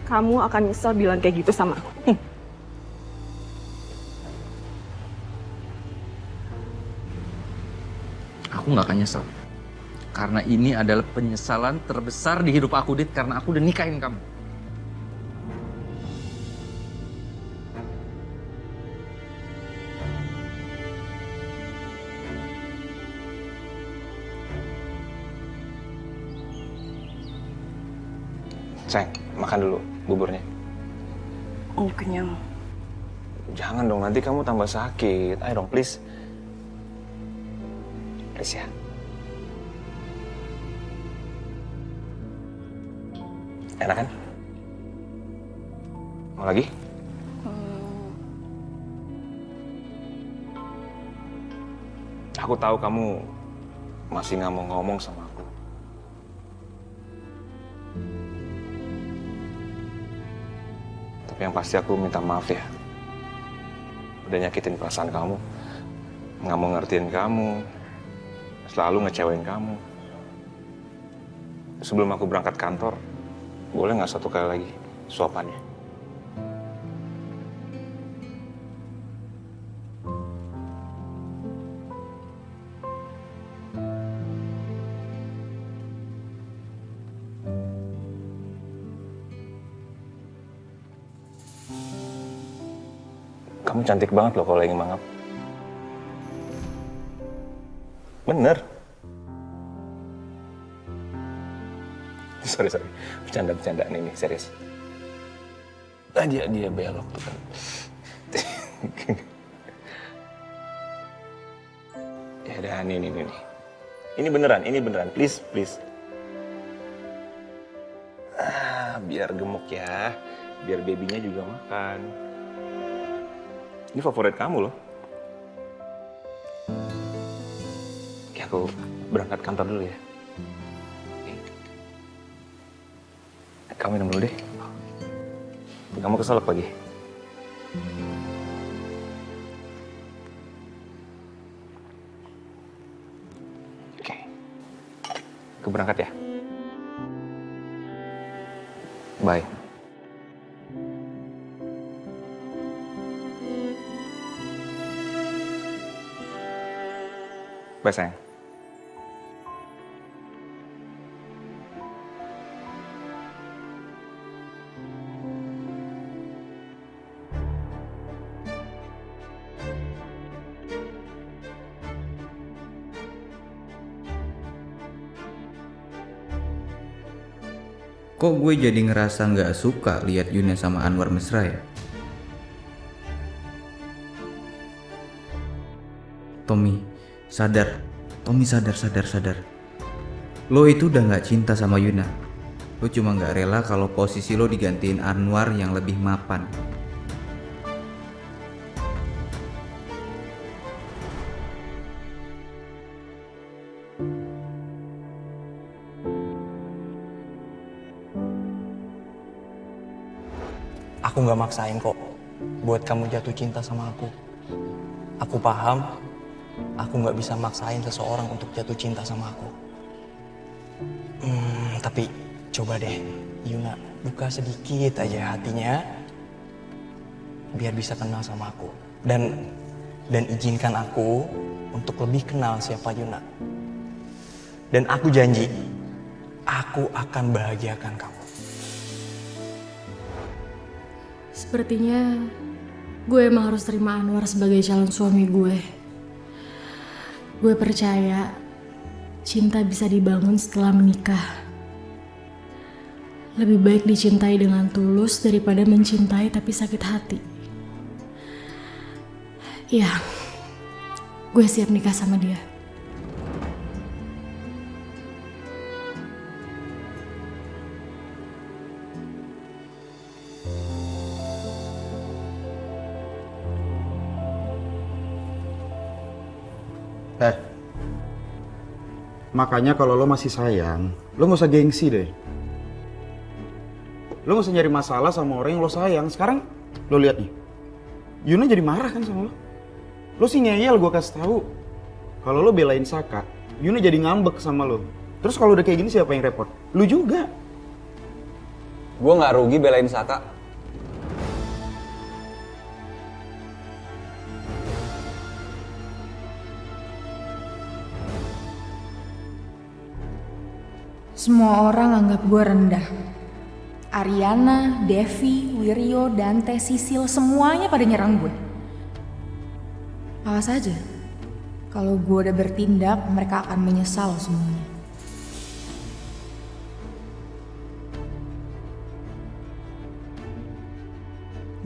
Kamu akan nyesel bilang kayak gitu sama aku. Aku nggak akan nyesel. Karena ini adalah penyesalan terbesar di hidup aku, Dit, karena aku udah nikahin kamu. Sayang, makan dulu buburnya. Kenyang. Jangan dong, nanti kamu tambah sakit. Ayo dong, please. Riz ya. Enak kan? Mau lagi? Aku tahu kamu masih nggak mau ngomong sama aku. Tapi yang pasti aku minta maaf ya. Udah nyakitin perasaan kamu. Nggak mau ngertiin kamu. Selalu ngecewain kamu. Sebelum aku berangkat kantor, boleh nggak satu kali lagi suapannya? Kamu cantik banget loh kalau lagi mangap. Bener. Sorry. Bercanda-bercandaan ini, serius. Dia belok tuh kan. Ya udah, ini. Ini beneran. Please. Biar gemuk ya. Biar babynya juga makan. Ini favorit kamu loh. Oke, aku berangkat kantor dulu ya. Oke. Kamu minum dulu deh. Kamu keselak lagi. Oke. Aku berangkat ya. Bye. Bye sayang. Kok gue jadi ngerasa nggak suka lihat Yuna sama Anwar mesra ya? Tommy, sadar. Lo itu udah nggak cinta sama Yuna. Lo cuma nggak rela kalau posisi lo digantiin Anwar yang lebih mapan. Aku nggak maksain kok buat kamu jatuh cinta sama aku. Aku paham, aku nggak bisa maksain seseorang untuk jatuh cinta sama aku. Tapi coba deh, Yuna, buka sedikit aja hatinya, biar bisa kenal sama aku. Dan izinkan aku untuk lebih kenal siapa Yuna. Dan aku janji, aku akan bahagiakan kamu. Sepertinya gue emang harus terima Anwar sebagai calon suami gue. Gue percaya cinta bisa dibangun setelah menikah. Lebih baik dicintai dengan tulus daripada mencintai tapi sakit hati. Ya, gue siap nikah sama dia. Makanya kalau lo masih sayang, lo gak usah gengsi deh. Lo gak usah nyari masalah sama orang yang lo sayang. Sekarang lo lihat nih, Yuna jadi marah kan sama lo. Lo sih ngeyel, gue kasih tahu. Kalau lo belain Saka, Yuna jadi ngambek sama lo. Terus kalau udah kayak gini siapa yang repot? Lo juga. Gue nggak rugi belain Saka. Semua orang anggap gue rendah. Ariana, Devi, Wiryo, Dante, Sisil, semuanya pada nyerang gue. Awas aja, kalau gue udah bertindak, mereka akan menyesal semuanya.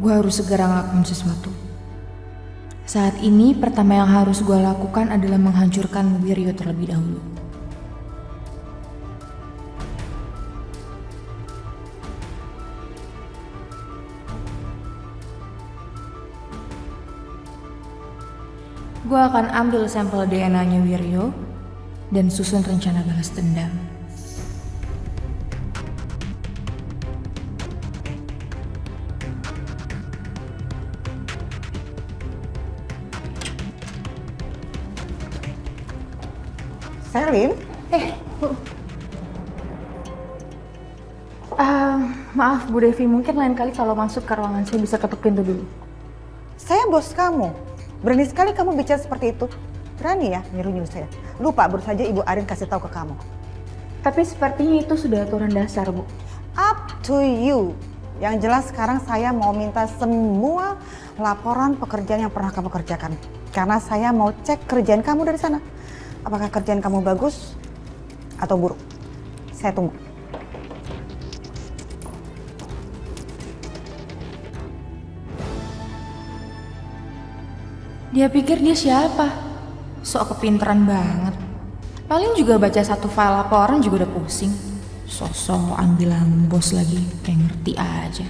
Gue harus segera ngelakuin sesuatu. Saat ini pertama yang harus gue lakukan adalah menghancurkan Wiryo terlebih dahulu. Gue akan ambil sampel DNA-nya Wiryo dan susun rencana balas dendam. Selin? Maaf Bu Devi, mungkin lain kali kalau masuk ke ruangan saya bisa ketuk pintu dulu. Saya bos kamu. Berani sekali kamu bicara seperti itu. Berani ya nyuruh-nyuruh saya. Lupa baru saja Ibu Arin kasih tahu ke kamu. Tapi sepertinya itu sudah aturan dasar, Bu. Up to you. Yang jelas sekarang saya mau minta semua laporan pekerjaan yang pernah kamu kerjakan. Karena saya mau cek kerjaan kamu dari sana. Apakah kerjaan kamu bagus atau buruk? Saya tunggu. Dia pikir dia siapa? Sok kepinteran banget. Paling juga baca satu file laporan juga udah pusing. Sosok ambilan bos lagi, kayak ngerti aja.